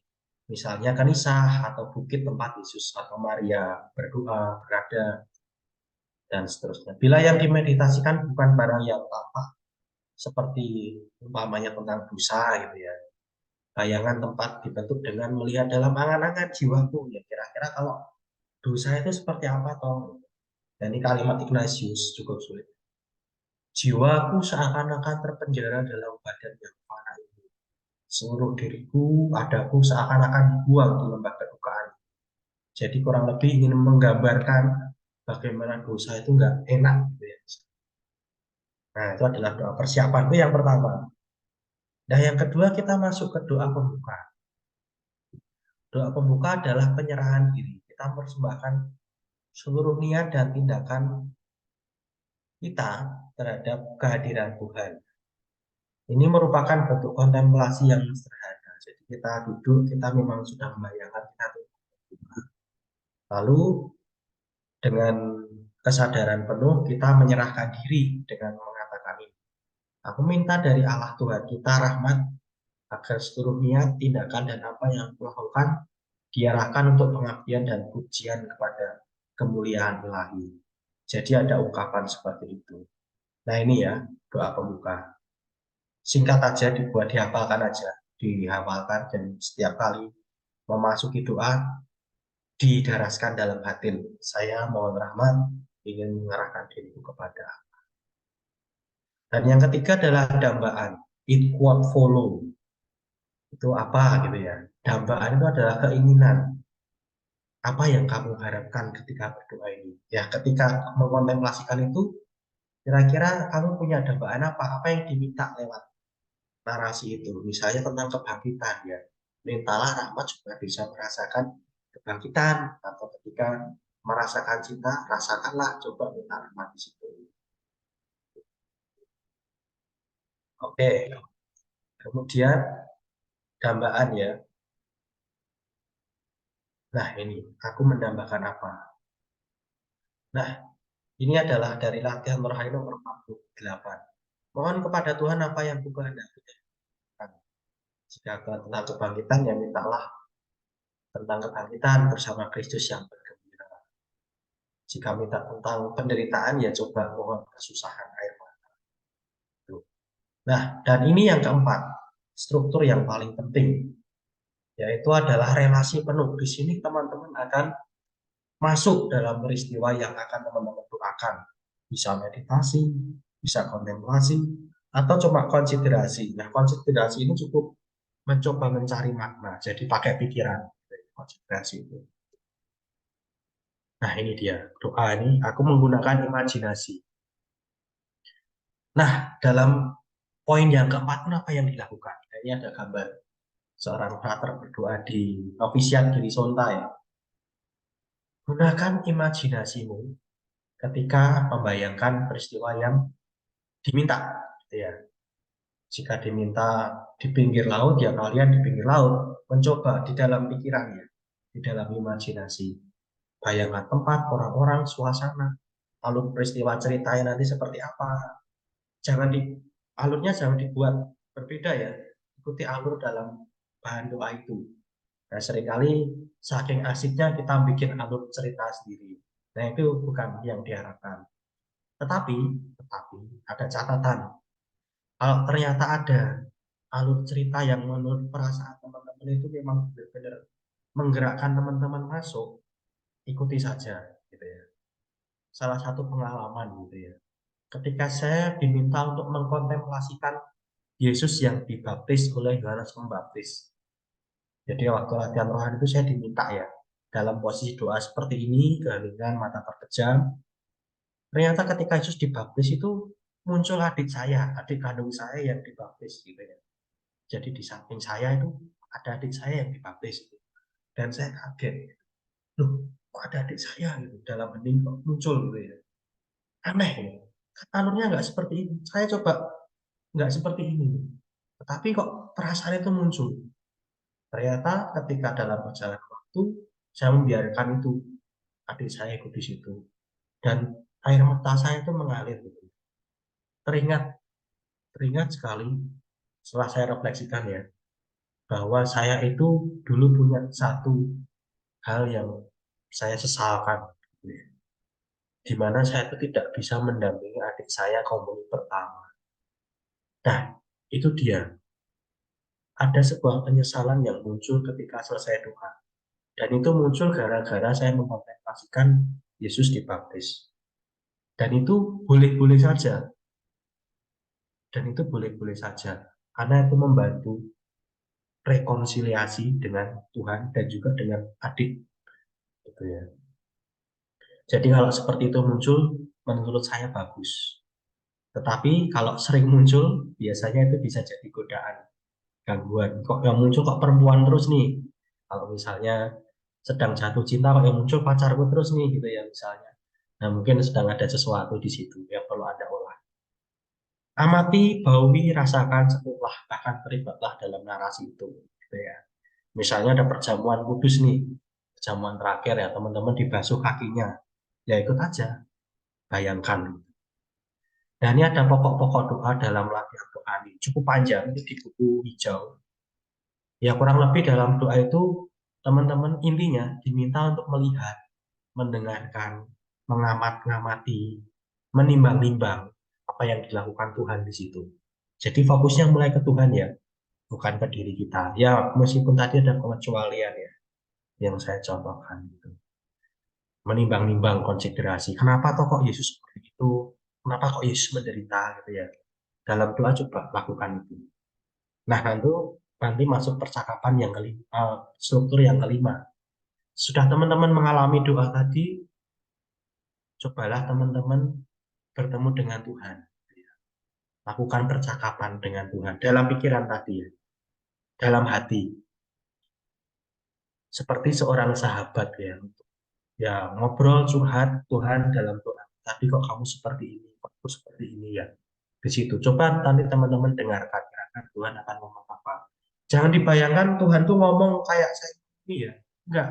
Misalnya kanisah atau bukit tempat Yesus atau Maria berdoa, berada, dan seterusnya. Bila yang dimeditasikan bukan barang yang tampak, seperti umpamanya tentang dosa gitu ya. Bayangan tempat dibentuk dengan melihat dalam angan-angan jiwaku. Ya kira-kira kalau dosa itu seperti apa toh? Dan ini kalimat Ignatius cukup sulit. Jiwaku seakan-akan terpenjara dalam badan yang fana ini. Seluruh diriku, adaku seakan-akan dibuang di lembah kedukaan. Jadi kurang lebih ingin menggambarkan bagaimana dosa itu nggak enak gitu ya. Nah, itu adalah doa persiapan itu yang pertama. Nah, yang kedua kita masuk ke doa pembuka. Doa pembuka adalah penyerahan diri. Kita mempersembahkan seluruh niat dan tindakan kita terhadap kehadiran Tuhan. Ini merupakan bentuk kontemplasi yang sederhana. Jadi kita duduk, kita memang sudah membayangkan kita Tuhan. Lalu dengan kesadaran penuh kita menyerahkan diri dengan mengatakan ini. Aku minta dari Allah Tuhan kita rahmat agar seluruh niat, tindakan, dan apa yang aku lakukan diarahkan untuk pengabdian dan pujian kepada kemuliaan ilahi. Jadi ada ungkapan seperti itu. Nah ini ya doa pembuka. Singkat aja dibuat dihafalkan aja, dihafalkan dan setiap kali memasuki doa didaraskan dalam batin. Saya mohon rahmat, ingin mengarahkan diriku kepada. Dan yang ketiga adalah dambaan, it quote follow. Itu apa gitu ya? Dambaan itu adalah keinginan. Apa yang kamu harapkan ketika berdoa ini? Ya, ketika mengontemplasikan itu, kira-kira kamu punya dambaan apa? Apa yang diminta lewat narasi itu? Misalnya tentang kebangkitan ya. Mintalah rahmat supaya bisa merasakan kebangkitan, atau ketika merasakan cinta, rasakanlah, coba minta rahmat di situ. Oke, kemudian dambaan ya. Nah ini, aku mendambakan apa? Nah, ini adalah dari latihan rohani nomor 48. Mohon kepada Tuhan apa yang ku kehendaki. Jika tentang kebangkitan, ya mintalah tentang kebangkitan bersama Kristus yang bergembira. Jika minta tentang penderitaan, ya coba mohon kesusahan air mata. Nah, dan ini yang keempat, struktur yang paling penting, yaitu adalah relasi penuh. Di sini teman-teman akan masuk dalam peristiwa yang akan teman-teman doakan. Bisa meditasi, bisa kontemplasi, atau cuma konsiderasi. Nah, konsiderasi ini cukup mencoba mencari makna, jadi pakai pikiran. Konsiderasi itu. Nah, ini dia doa ini. Aku menggunakan imajinasi. Nah, dalam poin yang keempat apa yang dilakukan? Ini ada gambar seorang frater berdoa di novisiat Giri Sonta ya. Gunakan imajinasimu ketika membayangkan peristiwa yang diminta, gitu ya. Jika diminta di pinggir laut, ya kalian di pinggir laut mencoba di dalam pikirannya, di dalam imajinasi. Bayangkan tempat, orang-orang, suasana, alur peristiwa ceritanya nanti seperti apa. Alurnya jangan dibuat berbeda ya. Ikuti alur dalam bahan doa itu. Nah, seringkali saking asiknya kita bikin alur cerita sendiri. Nah, itu bukan yang diharapkan. Tetapi ada catatan. Kalau ternyata ada alur cerita yang menurut perasaan teman-teman itu memang benar-benar menggerakkan teman-teman masuk, ikuti saja, gitu ya. Salah satu pengalaman gitu ya. Ketika saya diminta untuk mengkontemplasikan Yesus yang dibaptis oleh Yohanes Pembaptis. Jadi waktu latihan rohani itu saya diminta ya, dalam posisi doa seperti ini, keheningan, mata terpejam. Ternyata ketika Yesus dibaptis itu muncul adik kandung saya yang dibaptis gitu ya. Jadi di samping saya itu ada adik saya yang dibaptis gitu. Dan saya kaget. Loh, kok ada adik saya gitu dalam hening kok muncul gitu ya. Aneh ya. Alurnya nggak seperti ini. Saya coba nggak seperti ini. Tetapi kok perasaan itu muncul. Ternyata ketika dalam perjalanan waktu, saya membiarkan itu. Adik saya ikut di situ. Dan air mata saya itu mengalir. Gitu. Teringat sekali setelah saya refleksikan ya, bahwa saya itu dulu punya satu hal yang saya sesalkan. Gitu ya. Di mana saya itu tidak bisa mendampingi adik saya komuni pertama. Nah, itu dia. Ada sebuah penyesalan yang muncul ketika selesai doa. Dan itu muncul gara-gara saya mengkontemplasikan Yesus dibaptis. Dan itu boleh-boleh saja. Karena itu membantu rekonsiliasi dengan Tuhan dan juga dengan adik, gitu ya. Jadi kalau seperti itu muncul, menurut saya bagus. Tetapi kalau sering muncul, biasanya itu bisa jadi godaan, gangguan. Kok yang muncul kok perempuan terus nih? Kalau misalnya sedang jatuh cinta, kok yang muncul pacarku terus nih, gitu ya misalnya. Nah, mungkin sedang ada sesuatu di situ yang perlu Anda olah. Amati, baui, rasakan, sentuhlah, bahkan terlibatlah dalam narasi itu, gitu ya. Misalnya ada perjamuan kudus nih, perjamuan terakhir ya, teman-teman dibasuh kakinya, ya ikut aja, bayangkan. Dan ini ada pokok-pokok doa dalam latihan doa ini, cukup panjang, ini di buku hijau. Ya kurang lebih dalam doa itu, teman-teman intinya diminta untuk melihat, mendengarkan, mengamat-ngamati, menimbang-nimbang apa yang dilakukan Tuhan di situ. Jadi fokusnya mulai ke Tuhan ya, bukan ke diri kita. Ya meskipun tadi ada pengecualian ya, yang saya contohkan gitu. Menimbang-nimbang konsiderasi, kenapa toh kok Yesus seperti itu? Kenapa kok Yesus menderita gitu ya? Dalam doa coba lakukan itu. Nah, nanti masuk percakapan yang kelima, struktur yang kelima. Sudah teman-teman mengalami doa tadi, cobalah teman-teman bertemu dengan Tuhan. Lakukan percakapan dengan Tuhan dalam pikiran tadi ya, dalam hati. Seperti seorang sahabat ya, ya ngobrol curhat Tuhan dalam doa. Tapi kok kamu seperti ini, kok aku seperti ini ya. Di situ coba nanti teman-teman dengarkan Tuhan akan ngomong apa. Jangan dibayangkan Tuhan tuh ngomong kayak saya ini ya. Enggak.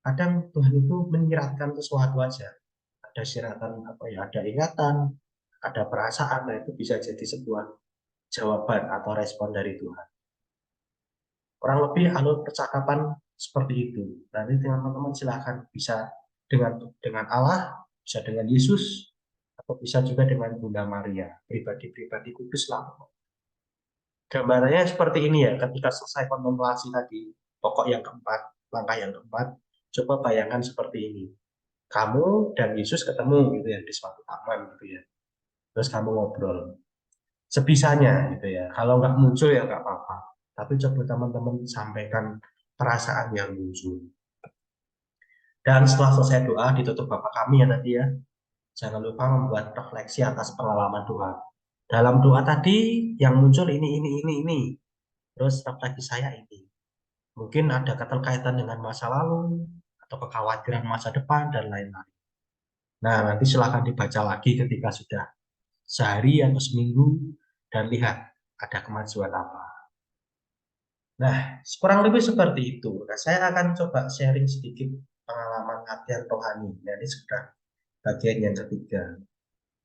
Kadang Tuhan itu menyiratkan sesuatu aja. Ada siratan apa ya, ada ingatan, ada perasaan, nah itu bisa jadi sebuah jawaban atau respon dari Tuhan. Kurang lebih alur percakapan seperti itu. Nanti teman-teman silahkan bisa dengan Allah, bisa dengan Yesus, atau bisa juga dengan Bunda Maria, pribadi-pribadi kudus lah. Gambarannya seperti ini ya, ketika selesai kontemplasi tadi, pokok yang keempat, langkah yang keempat, coba bayangkan seperti ini. Kamu dan Yesus ketemu gitu ya di suatu taman gitu ya. Terus kamu ngobrol. Sebisanya gitu ya. Kalau nggak muncul ya nggak apa-apa. Tapi coba teman-teman sampaikan perasaan yang muncul. Dan setelah selesai doa ditutup Bapa kami ya tadi ya. Jangan lupa membuat refleksi atas pengalaman Tuhan. Dalam doa tadi yang muncul ini. Terus refleksi saya ini. Mungkin ada keterkaitan dengan masa lalu atau kekhawatiran masa depan dan lain-lain. Nah, nanti silahkan dibaca lagi ketika sudah sehari atau seminggu dan lihat ada kemajuan apa. Nah, kurang lebih seperti itu. Nah, saya akan coba sharing sedikit pengalaman latihan rohani. Nah, ini sudah bagian yang ketiga.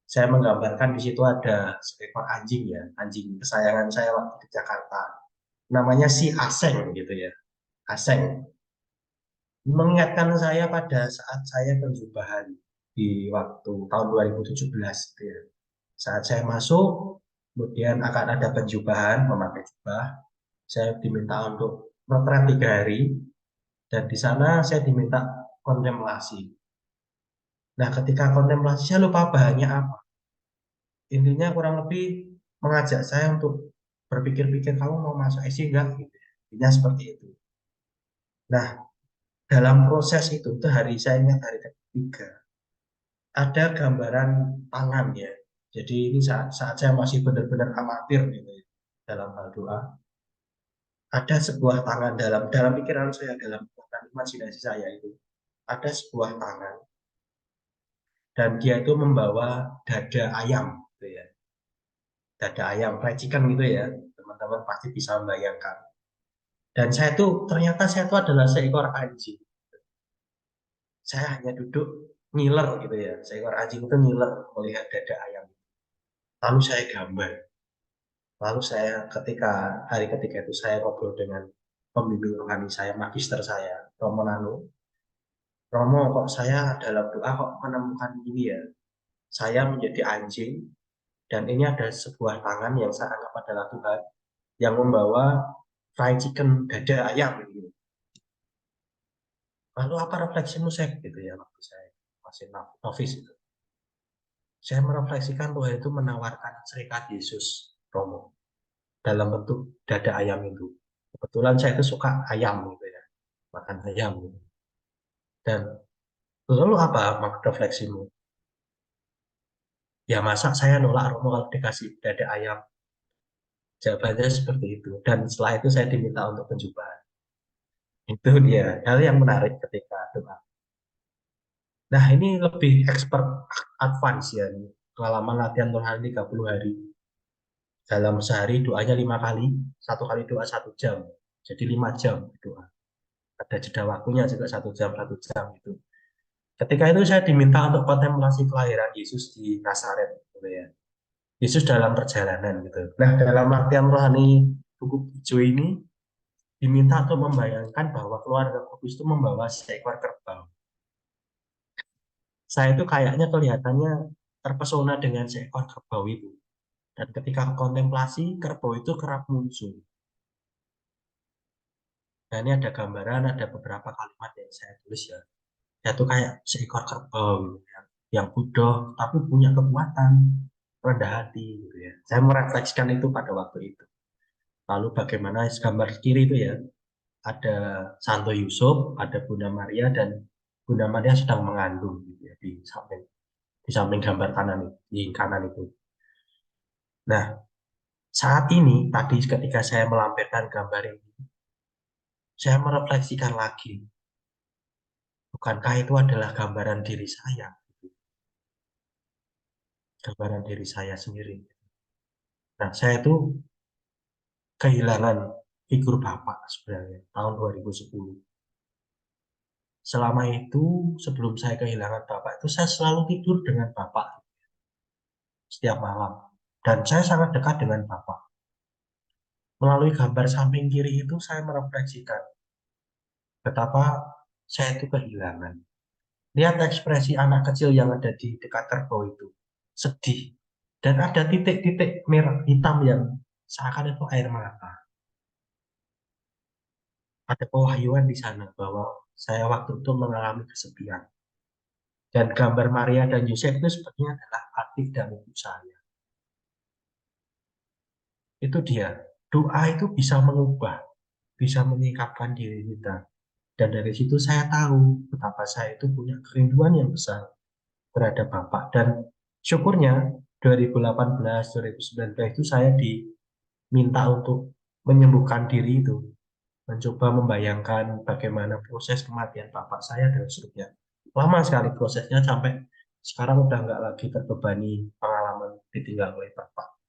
Saya menggambarkan di situ ada seekor anjing ya, anjing kesayangan saya waktu di Jakarta. Namanya si Aseng gitu ya. Aseng. Mengingatkan saya pada saat saya penjubahan di waktu tahun 2017 gitu ya. Saat saya masuk, kemudian akan ada penjubahan memakai jubah. Saya diminta untuk berperan 3 hari, dan di sana saya diminta kontemplasi. Nah, ketika kontemplasi saya lupa bahannya apa. Intinya kurang lebih mengajak saya untuk berpikir-pikir kamu mau masuk IC enggak? Gitu. Intinya seperti itu. Nah, dalam proses itu hari saya ingat hari ketiga, ada gambaran tangan ya. Jadi ini saat saya masih benar-benar amatir gitu ya, dalam hal doa. Ada sebuah tangan dalam pikiran saya, dalam imajinasi saya itu. Ada sebuah tangan dan dia itu membawa dada ayam gitu ya. Dada ayam, fried chicken gitu ya. Teman-teman pasti bisa membayangkan. Dan ternyata saya itu adalah seekor anjing. Saya hanya duduk ngiler gitu ya. Seekor anjing itu ngiler melihat dada ayam. Lalu saya gambar. Lalu saya hari ketiga itu saya ngobrol dengan pembimbing rohani saya, magister saya, Romo Nano. Romo, kok saya dalam doa kok menemukan ini ya. Saya menjadi anjing, dan ini ada sebuah tangan yang saya anggap adalah Tuhan, yang membawa fried chicken dada ayam gitu. Lalu apa refleksimu saya gitu ya waktu saya masih novice itu. Saya merefleksikan Tuhan itu menawarkan serikat Yesus, Romo, dalam bentuk dada ayam itu. Kebetulan saya itu suka ayam gitu ya, makan ayam gitu. Dan lalu apa refleksimu? Ya masa saya nolak Romo kalau dikasih dada ayam? Jawabannya seperti itu. Dan setelah itu saya diminta untuk penjumpahan. Itu dia hal yang menarik ketika doa. Nah ini lebih expert advance ya. Pengalaman latihan rohani 30 hari. Dalam sehari doanya 5 kali. Satu kali doa 1 jam. Jadi 5 jam doa. Ada jeda waktunya juga 1 jam, 1 jam itu. Ketika itu saya diminta untuk kontemplasi kelahiran Yesus di Nazaret, gitu ya. Yesus dalam perjalanan gitu. Nah, dalam latihan rohani buku hijau ini diminta untuk membayangkan bahwa keluarga kudus itu membawa seekor kerbau. Saya itu kayaknya kelihatannya terpesona dengan seekor kerbau itu. Dan ketika kontemplasi, kerbau itu kerap muncul. Nah, ini ada gambaran, ada beberapa kalimat yang saya tulis ya. Ya itu kayak seekor kerbau gitu ya, yang bodoh tapi punya kekuatan, rendah hati gitu ya. Saya merefleksikan itu pada waktu itu. Lalu bagaimana gambar kiri itu ya, ada Santo Yusuf, ada Bunda Maria dan Bunda Maria sedang mengandung gitu ya di samping gambar kanan di kanan itu. Nah, saat ini tadi ketika saya melampirkan gambar ini, saya merefleksikan lagi, bukankah itu adalah gambaran diri saya, gambaran diri saya sendiri. Nah, saya itu kehilangan figur bapak sebenarnya tahun 2010. Selama itu, sebelum saya kehilangan bapak itu, saya selalu tidur dengan bapak setiap malam. Dan saya sangat dekat dengan bapak. Melalui gambar samping kiri itu, saya merefleksikan betapa saya itu kehilangan. Lihat ekspresi anak kecil yang ada di dekat kerbau itu. Sedih. Dan ada titik-titik merah hitam yang seakan itu air mata. Ada pewahyuan di sana bahwa saya waktu itu mengalami kesepian. Dan gambar Maria dan Yosef itu sepertinya adalah adik dan ibu saya. Itu dia. Doa itu bisa mengubah, bisa menyingkapkan diri kita. Dan dari situ saya tahu betapa saya itu punya kerinduan yang besar terhadap Bapak. Dan syukurnya 2018-2019 itu saya diminta untuk menyembuhkan diri itu. Mencoba membayangkan bagaimana proses kematian Bapak saya dan seterusnya. Lama sekali prosesnya sampai sekarang udah nggak lagi terbebani pengalaman ditinggal oleh Bapak.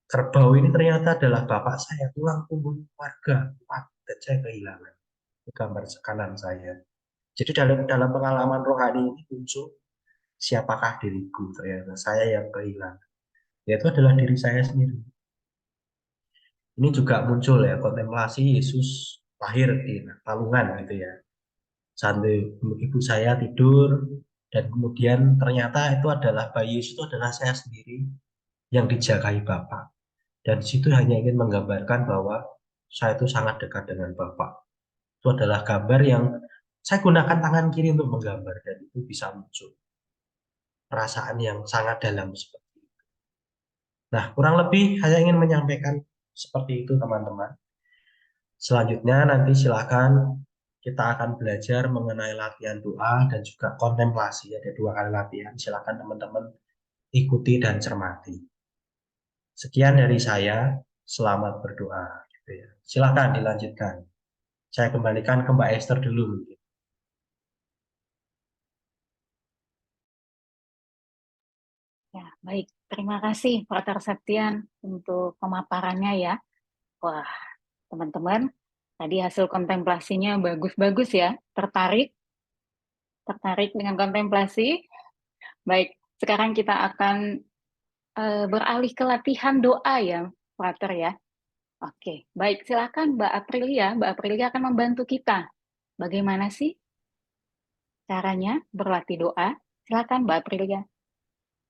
Kerbau ini ternyata adalah Bapak saya, tulang punggung keluarga. Wah, dan saya kehilangan. Itu gambar kanan saya. Jadi dalam pengalaman rohani ini muncul siapakah diriku, ternyata saya yang kehilangan. Yaitu adalah diri saya sendiri. Ini juga muncul ya, kontemplasi Yesus lahir di Palungan gitu ya. Sampai ibu saya tidur, dan kemudian ternyata itu adalah bayi Yesus itu adalah saya sendiri yang dijagai Bapak. Dan di situ hanya ingin menggambarkan bahwa saya itu sangat dekat dengan Bapak. Itu adalah gambar yang saya gunakan tangan kiri untuk menggambar, dan itu bisa muncul perasaan yang sangat dalam seperti itu. Nah, kurang lebih saya ingin menyampaikan seperti itu teman-teman. Selanjutnya nanti silakan kita akan belajar mengenai latihan doa dan juga kontemplasi. Ada 2 kali latihan, silakan teman-teman ikuti dan cermati. Sekian dari saya, selamat berdoa. Gitu ya. Silakan dilanjutkan. Saya kembalikan ke Mbak Esther dulu. Ya, baik. Terima kasih, Frater Septian, untuk pemaparannya ya. Wah, teman-teman, tadi hasil kontemplasinya bagus-bagus ya. Tertarik? Tertarik dengan kontemplasi? Baik, sekarang kita akan beralih ke latihan doa ya, Frater ya. Oke, baik. Silakan Mbak Aprilia. Mbak Aprilia akan membantu kita. Bagaimana sih caranya berlatih doa? Silakan Mbak Aprilia.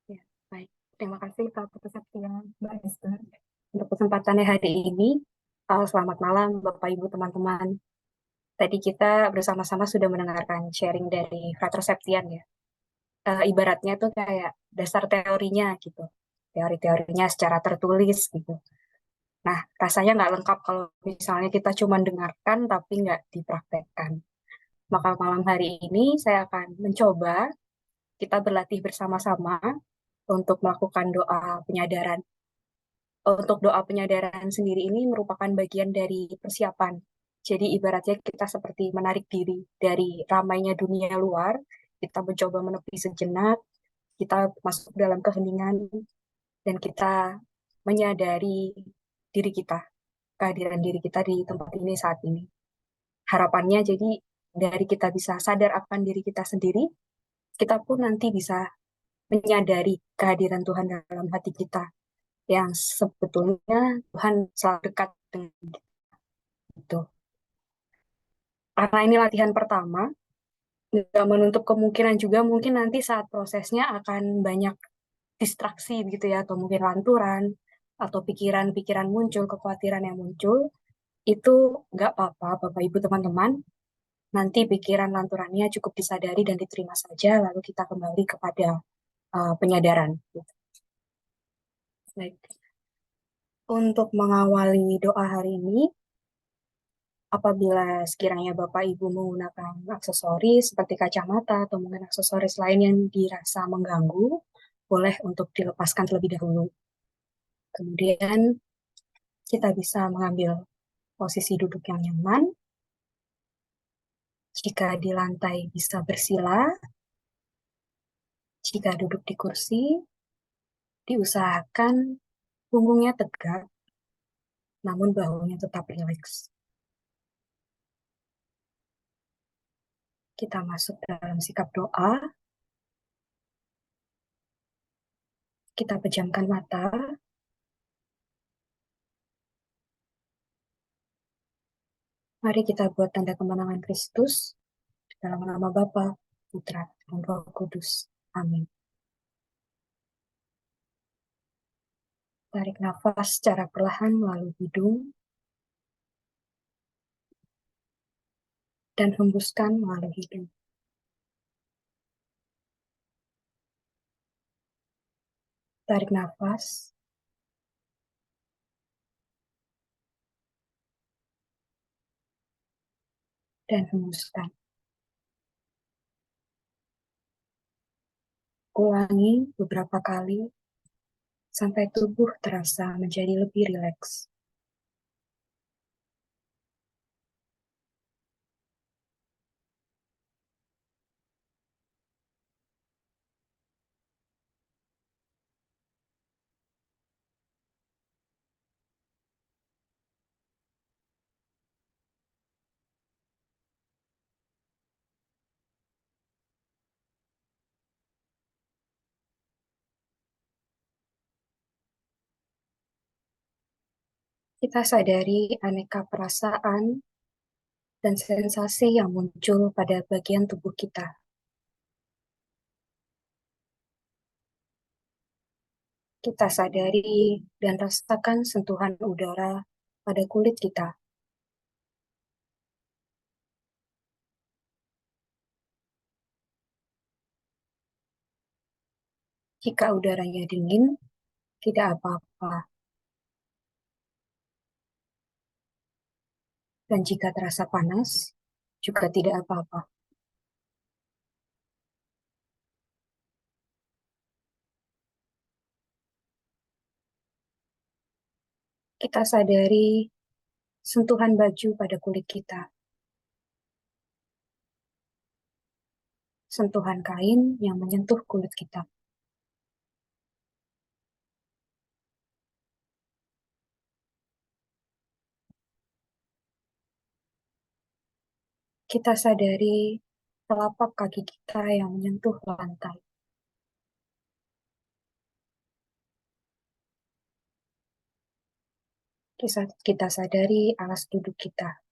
Ya, baik. Terima kasih Pak Septian, Mbak Esther, untuk kesempatannya hari ini. Selamat malam Bapak Ibu teman-teman. Tadi kita bersama-sama sudah mendengarkan sharing dari Frater Septian ya. Ibaratnya tuh kayak dasar teorinya gitu. Teori-teorinya secara tertulis gitu. Nah, rasanya nggak lengkap kalau misalnya kita cuma dengarkan tapi nggak dipraktekkan. Maka malam hari ini saya akan mencoba kita berlatih bersama-sama untuk melakukan doa penyadaran. Untuk doa penyadaran sendiri ini merupakan bagian dari persiapan. Jadi ibaratnya kita seperti menarik diri dari ramainya dunia luar, kita mencoba menepi sejenak, kita masuk dalam keheningan, dan kita menyadari diri kita, kehadiran diri kita di tempat ini saat ini. Harapannya jadi dari kita bisa sadar akan diri kita sendiri, kita pun nanti bisa menyadari kehadiran Tuhan dalam hati kita yang sebetulnya Tuhan selalu dekat dengan kita. Gitu. Karena ini latihan pertama, nggak menutup kemungkinan juga mungkin nanti saat prosesnya akan banyak distraksi gitu ya, atau mungkin lanturan, atau pikiran-pikiran muncul, kekhawatiran yang muncul, itu nggak apa-apa, Bapak Ibu teman-teman. Nanti pikiran lanturannya cukup disadari dan diterima saja, lalu kita kembali kepada penyadaran. Gitu. Baik. Untuk mengawali doa hari ini, apabila sekiranya Bapak Ibu menggunakan aksesoris seperti kacamata atau mungkin aksesoris lain yang dirasa mengganggu, boleh untuk dilepaskan terlebih dahulu. Kemudian kita bisa mengambil posisi duduk yang nyaman. Jika di lantai bisa bersila, jika duduk di kursi, diusahakan punggungnya tegak, namun bahunya tetap rileks. Kita masuk dalam sikap doa. Kita pejamkan mata. Mari kita buat tanda kemenangan Kristus dalam nama Bapa, Putra, dan Roh Kudus. Amin. Tarik nafas secara perlahan melalui hidung dan hembuskan melalui hidung. Tarik nafas dan hembuskan. Ulangi beberapa kali sampai tubuh terasa menjadi lebih rileks. Kita sadari aneka perasaan dan sensasi yang muncul pada bagian tubuh kita. Kita sadari dan rasakan sentuhan udara pada kulit kita. Jika udaranya dingin, tidak apa-apa. Dan jika terasa panas, juga tidak apa-apa. Kita sadari sentuhan baju pada kulit kita. Sentuhan kain yang menyentuh kulit kita. Kita sadari telapak kaki kita yang menyentuh lantai. Kita sadari alas duduk kita.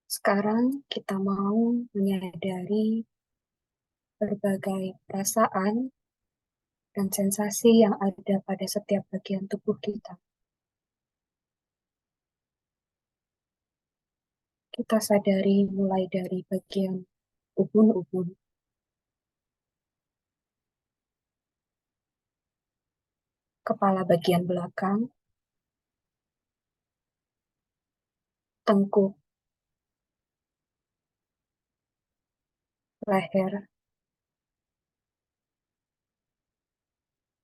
Sekarang kita mau menyadari berbagai perasaan dan sensasi yang ada pada setiap bagian tubuh kita. Kita sadari mulai dari bagian ubun-ubun, kepala bagian belakang, tengkuk, leher,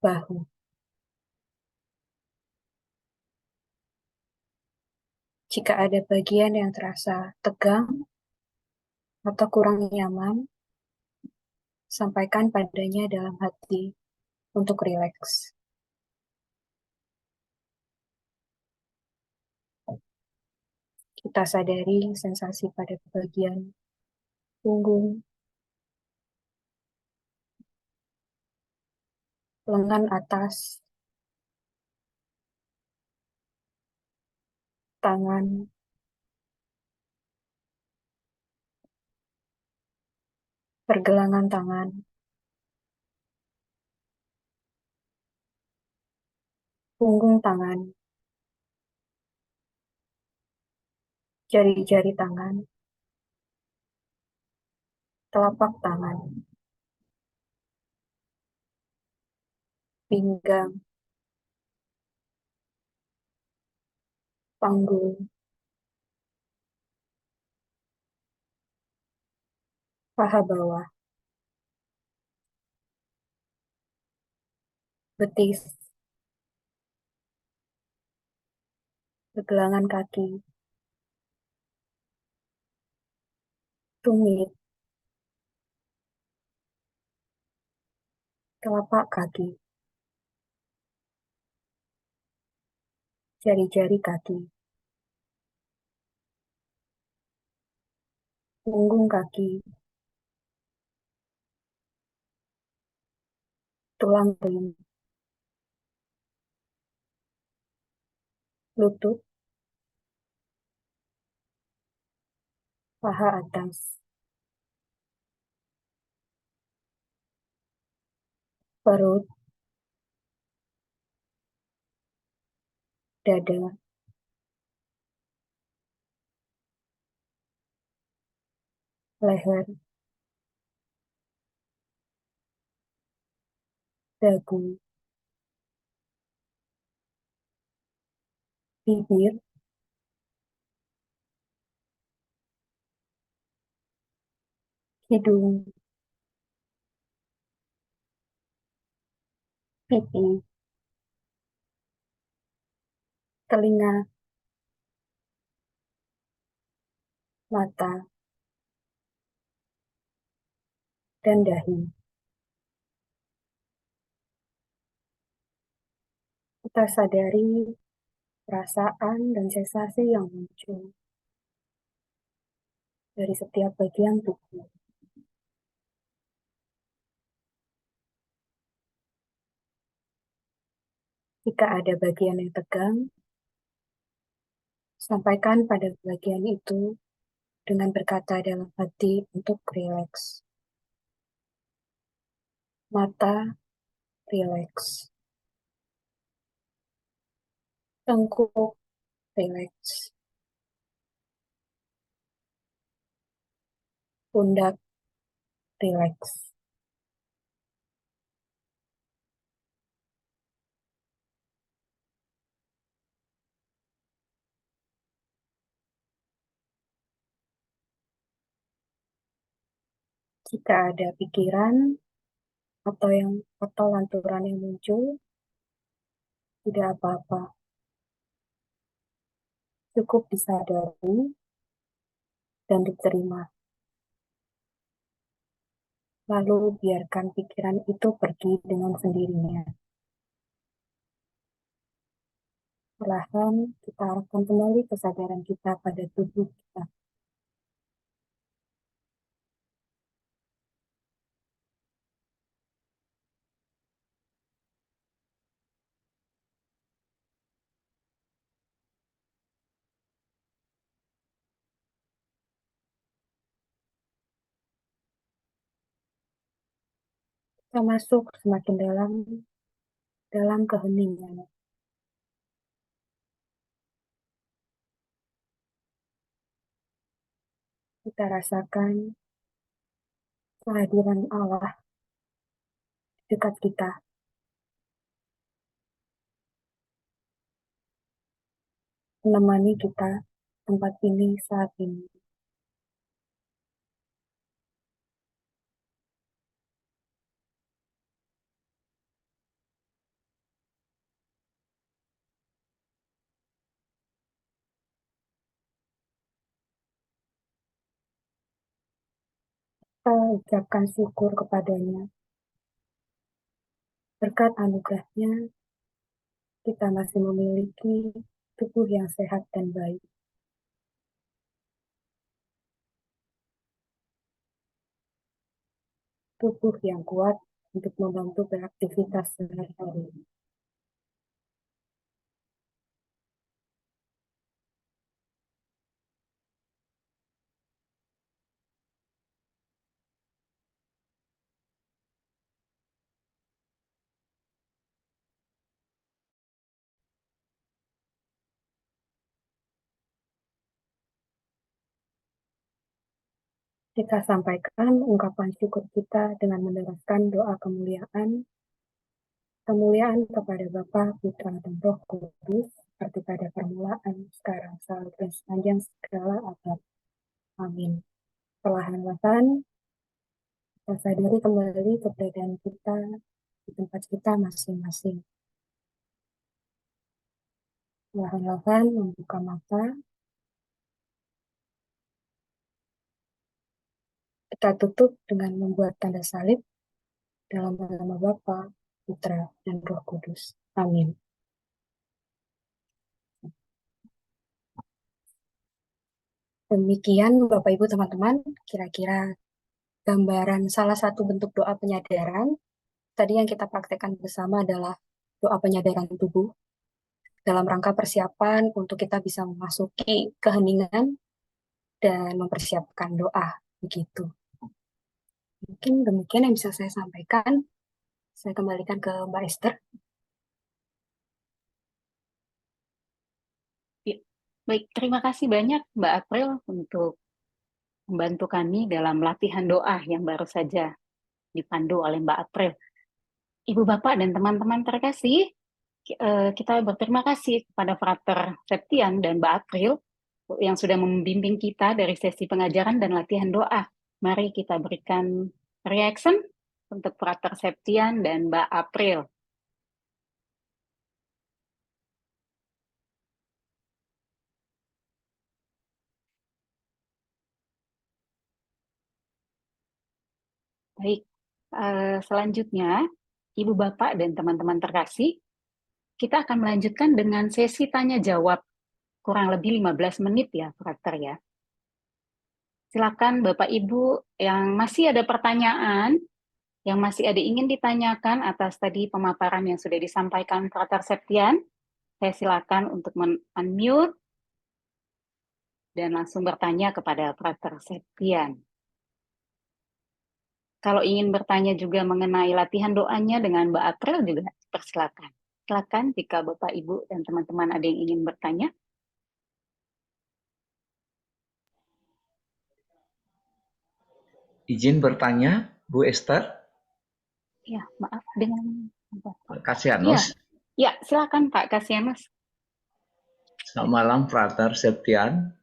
bahu. Jika ada bagian yang terasa tegang atau kurang nyaman, sampaikan padanya dalam hati untuk rileks. Kita sadari sensasi pada bagian punggung, lengan atas, tangan, pergelangan tangan, punggung tangan, jari-jari tangan, telapak tangan, pinggang, panggul, paha bawah, betis, pergelangan kaki, tumit, telapak kaki, jari-jari kaki, punggung kaki, tulang ring, lutut, paha atas, perut, dada, leher, dagu, bibir, hidung, pipi, telinga, mata, dan dahi. Kita sadari perasaan dan sensasi yang muncul dari setiap bagian tubuh. Jika ada bagian yang tegang, sampaikan pada bagian itu dengan berkata dalam hati untuk rileks. Mata, rileks. Tengkuk, rileks. Pundak, rileks. Jika ada pikiran atau lanturan yang muncul, tidak apa-apa. Cukup disadari dan diterima. Lalu biarkan pikiran itu pergi dengan sendirinya. Perlahan kita arahkan kembali kesadaran kita pada tubuh kita. Kita masuk semakin dalam keheningan. Kita kita rasakan kehadiran Allah dekat kita. Menemani kita tempat ini saat ini. Kita ucapkan syukur kepadanya. Berkat anugerahnya, kita masih memiliki tubuh yang sehat dan baik. Tubuh yang kuat untuk membantu beraktivitas sehari-hari. Kita sampaikan ungkapan syukur kita dengan meneruskan doa kemuliaan kepada Bapa, Putra, dan Roh Kudus, seperti pada permulaan, sekarang, selalu, dan sepanjang segala abad. Amin. Perlahan-lahan, kita sadari kembali keberadaan kita di tempat kita masing-masing. Perlahan-lahan membuka mata. Kita tutup dengan membuat tanda salib dalam nama Bapa, Putra, dan Roh Kudus. Amin. Demikian Bapak Ibu teman-teman, kira-kira gambaran salah satu bentuk doa penyadaran. Tadi yang kita praktekkan bersama adalah doa penyadaran tubuh dalam rangka persiapan untuk kita bisa memasuki keheningan dan mempersiapkan doa. Begitu. Mungkin demikian yang bisa saya sampaikan. Saya kembalikan ke Mbak Esther. Baik, terima kasih banyak Mbak April untuk membantu kami dalam latihan doa yang baru saja dipandu oleh Mbak April. Ibu Bapak dan teman-teman terkasih, kita berterima kasih kepada Frater Septian dan Mbak April yang sudah membimbing kita dari sesi pengajaran dan latihan doa. Mari kita berikan reaction untuk Frater Septian dan Mbak April. Baik, selanjutnya Ibu Bapak dan teman-teman terkasih, kita akan melanjutkan dengan sesi tanya-jawab kurang lebih 15 menit ya, Frater ya. Silakan Bapak Ibu yang masih ada pertanyaan, yang masih ada ingin ditanyakan atas tadi pemaparan yang sudah disampaikan Frater Septian, saya silakan untuk unmute dan langsung bertanya kepada Frater Septian. Kalau ingin bertanya juga mengenai latihan doanya dengan Mbak April juga persilakan. Silakan jika Bapak, Ibu, dan teman-teman ada yang ingin bertanya. Izin bertanya, Bu Esther? Ya, maaf dengan Pak Kasianus. Ya, silakan Pak Kasianus. Selamat malam, Frater Septian.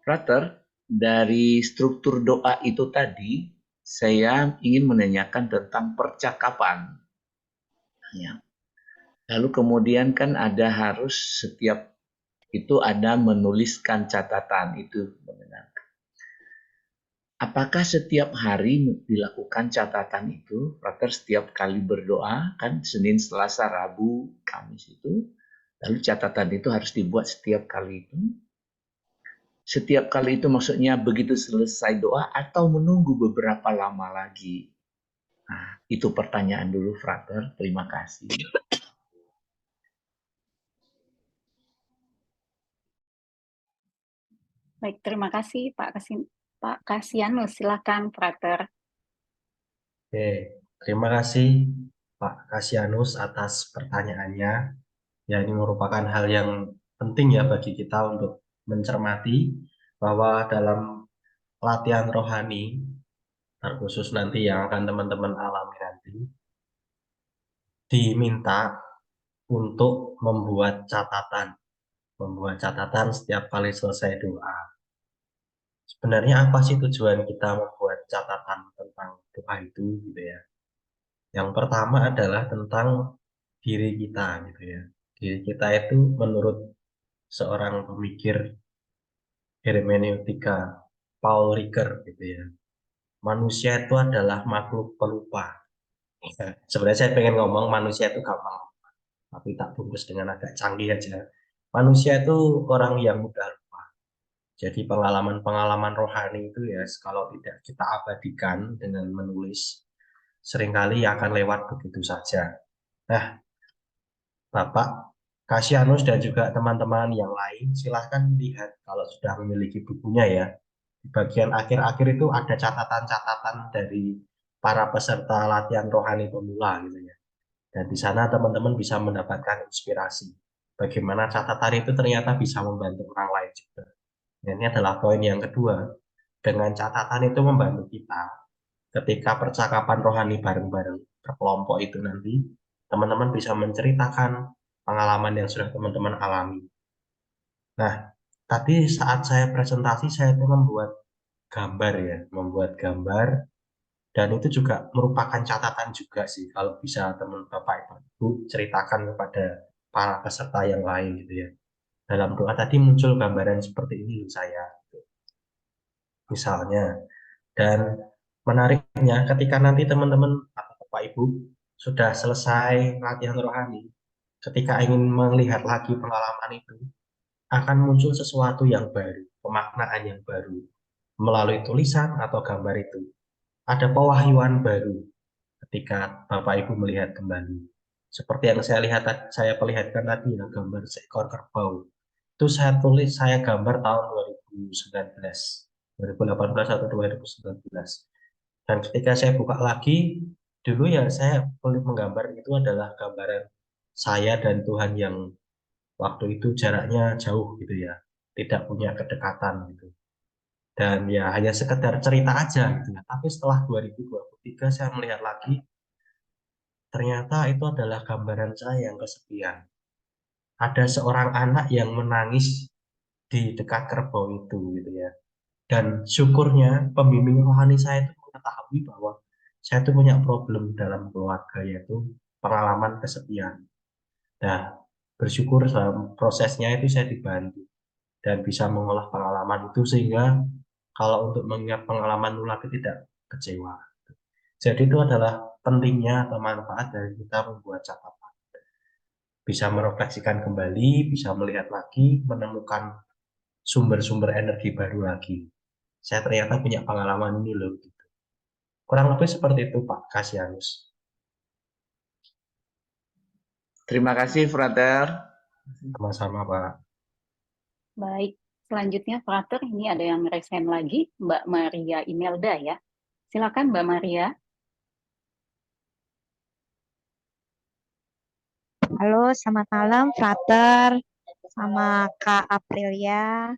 Frater, dari struktur doa itu tadi, saya ingin menanyakan tentang percakapan. Ya. Lalu kemudian kan ada harus setiap itu ada menuliskan catatan itu mengenai. Apakah setiap hari dilakukan catatan itu, Frater setiap kali berdoa, kan Senin, Selasa, Rabu, Kamis itu, lalu catatan itu harus dibuat setiap kali itu? Setiap kali itu maksudnya begitu selesai doa atau menunggu beberapa lama lagi? Nah, itu pertanyaan dulu, Frater. Terima kasih. Baik, terima kasih Pak Kasianus. Silakan, Frater. Oke, terima kasih Pak Kasianus atas pertanyaannya. Ya, ini merupakan hal yang penting ya bagi kita untuk mencermati bahwa dalam latihan rohani, terkhusus nanti yang akan teman-teman alami nanti, diminta untuk membuat catatan setiap kali selesai doa. Sebenarnya apa sih tujuan kita membuat catatan tentang doa itu gitu ya? Yang pertama adalah tentang diri kita gitu ya. Diri kita itu menurut seorang pemikir hermeneutika Paul Ricoeur gitu ya. Manusia itu adalah makhluk pelupa. Ya, sebenarnya saya pengen ngomong manusia itu gampang, tapi tak bungkus dengan agak canggih aja. Manusia itu orang yang mudah lupa. Jadi pengalaman-pengalaman rohani itu ya, kalau tidak kita abadikan dengan menulis, seringkali akan lewat begitu saja. Nah, Bapak Kasianus dan juga teman-teman yang lain, silahkan lihat kalau sudah memiliki bukunya ya. Di bagian akhir-akhir itu ada catatan-catatan dari para peserta latihan rohani pemula gitu ya. Dan di sana teman-teman bisa mendapatkan inspirasi. Bagaimana catatan itu ternyata bisa membantu orang lain juga. Dan ini adalah poin yang kedua. Dengan catatan itu membantu kita ketika percakapan rohani bareng-bareng berkelompok itu nanti, teman-teman bisa menceritakan pengalaman yang sudah teman-teman alami. Nah, tadi saat saya presentasi, saya itu membuat gambar, dan itu juga merupakan catatan juga sih, kalau bisa teman Bapak Ibu ceritakan kepada para peserta yang lain gitu ya. Dalam doa tadi muncul gambaran seperti ini saya, misalnya. Dan menariknya ketika nanti teman-teman atau Bapak Ibu sudah selesai latihan rohani, ketika ingin melihat lagi pengalaman itu, akan muncul sesuatu yang baru, pemaknaan yang baru, melalui tulisan atau gambar itu. Ada pewahyuan baru ketika Bapak Ibu melihat kembali. Seperti yang saya perlihatkan tadi ya, gambar seekor kerbau. Itu saya gambar tahun 2018 atau 2019. Dan ketika saya buka lagi, dulu ya saya menggambar itu adalah gambaran saya dan Tuhan yang waktu itu jaraknya jauh gitu ya, tidak punya kedekatan gitu. Dan ya hanya sekedar cerita aja gitu ya. Tapi setelah 2023 saya melihat lagi, ternyata itu adalah gambaran saya yang kesepian. Ada seorang anak yang menangis di dekat kerbau itu gitu ya. Dan syukurnya pembimbing rohani saya itu mengetahui bahwa saya itu punya problem dalam keluarga, yaitu pengalaman kesepian. Nah, bersyukur dalam prosesnya itu saya dibantu dan bisa mengolah pengalaman itu sehingga kalau untuk mengingat pengalaman lagi tidak kecewa. Jadi itu adalah pentingnya atau manfaat dari kita membuat catatan. Bisa merefleksikan kembali, bisa melihat lagi, menemukan sumber-sumber energi baru lagi. Saya ternyata punya pengalaman ini loh. Kurang lebih seperti itu Pak Kasianus. Terima kasih, Frater. Sama-sama Pak. Baik, selanjutnya Frater, ini ada yang resign lagi, Mbak Maria Imelda ya. Silakan Mbak Maria. Halo, selamat malam, Frater, sama Kak Aprilia.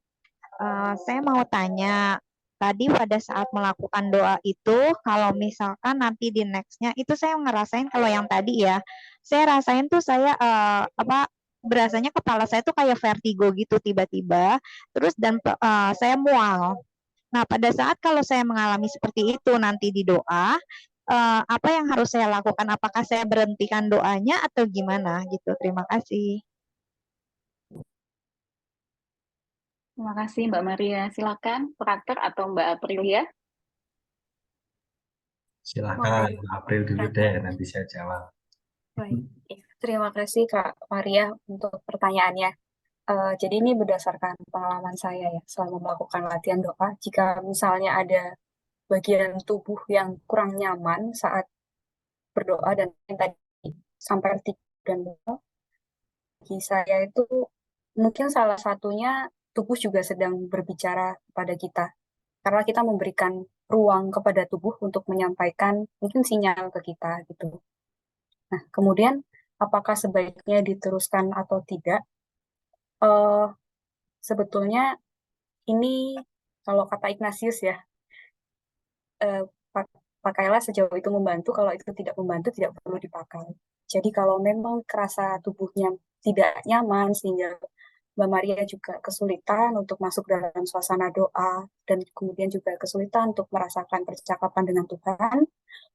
Saya mau tanya, tadi pada saat melakukan doa itu, kalau misalkan nanti di next-nya, itu saya ngerasain kalau yang tadi ya, saya rasain tuh saya berasanya kepala saya tuh kayak vertigo gitu tiba-tiba, terus dan saya mual. Nah, pada saat kalau saya mengalami seperti itu nanti di doa, apa yang harus saya lakukan? Apakah saya berhentikan doanya atau gimana gitu? Terima kasih. Terima kasih Mbak Maria. Silakan Frater atau Mbak Aprilia. Silakan April dulu deh, nanti saya jawab. Baik, terima kasih Kak Maria untuk pertanyaannya. Jadi ini berdasarkan pengalaman saya ya, selama melakukan latihan doa, jika misalnya ada bagian tubuh yang kurang nyaman saat berdoa dan yang tadi sampai dan doa, bagi saya itu mungkin salah satunya tubuh juga sedang berbicara kepada kita, karena kita memberikan ruang kepada tubuh untuk menyampaikan mungkin sinyal ke kita gitu. Nah, kemudian apakah sebaiknya diteruskan atau tidak? sebetulnya ini kalau kata Ignatius ya, pakailah sejauh itu membantu, kalau itu tidak membantu tidak perlu dipakai. Jadi kalau memang kerasa tubuhnya tidak nyaman sehingga Mbak Maria juga kesulitan untuk masuk dalam suasana doa dan kemudian juga kesulitan untuk merasakan percakapan dengan Tuhan,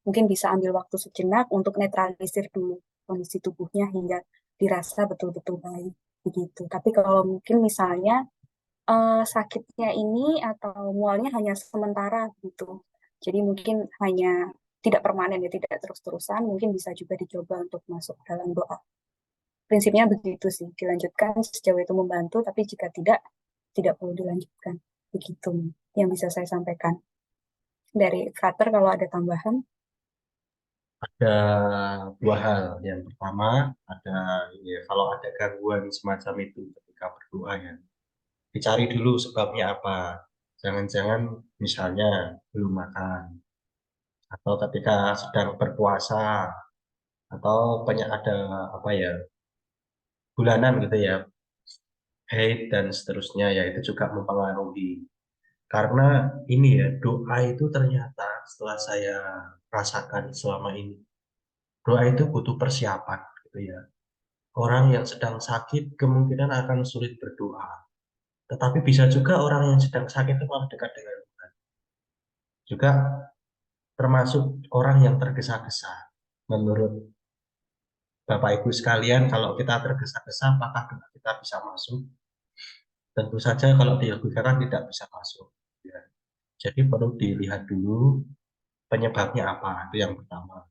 mungkin bisa ambil waktu sejenak untuk netralisir dulu kondisi tubuhnya hingga dirasa betul-betul baik begitu. Tapi kalau mungkin misalnya sakitnya ini atau mualnya hanya sementara gitu. Jadi mungkin hanya tidak permanen ya, tidak terus-terusan, mungkin bisa juga dicoba untuk masuk dalam doa. Prinsipnya begitu sih, dilanjutkan sejauh itu membantu, tapi jika tidak perlu dilanjutkan. Begitu yang bisa saya sampaikan. Dari Frater kalau ada tambahan. Ada dua hal. Yang pertama, kalau ada gangguan semacam itu ketika berdoa ya, dicari dulu sebabnya apa. Jangan-jangan misalnya belum makan, atau ketika sedang berpuasa, atau ada bulanan gitu ya, haid dan seterusnya ya, itu juga mempengaruhi. Karena ini ya, doa itu ternyata setelah saya rasakan selama ini, doa itu butuh persiapan gitu ya. Orang yang sedang sakit kemungkinan akan sulit berdoa. Tetapi bisa juga orang yang sedang sakit itu malah dekat dengan Tuhan. Juga termasuk orang yang tergesa-gesa. Menurut Bapak Ibu sekalian, kalau kita tergesa-gesa, apakah doa kita bisa masuk? Tentu saja kalau dilakukan tidak bisa masuk. Ya. Jadi perlu dilihat dulu penyebabnya apa, itu yang pertama.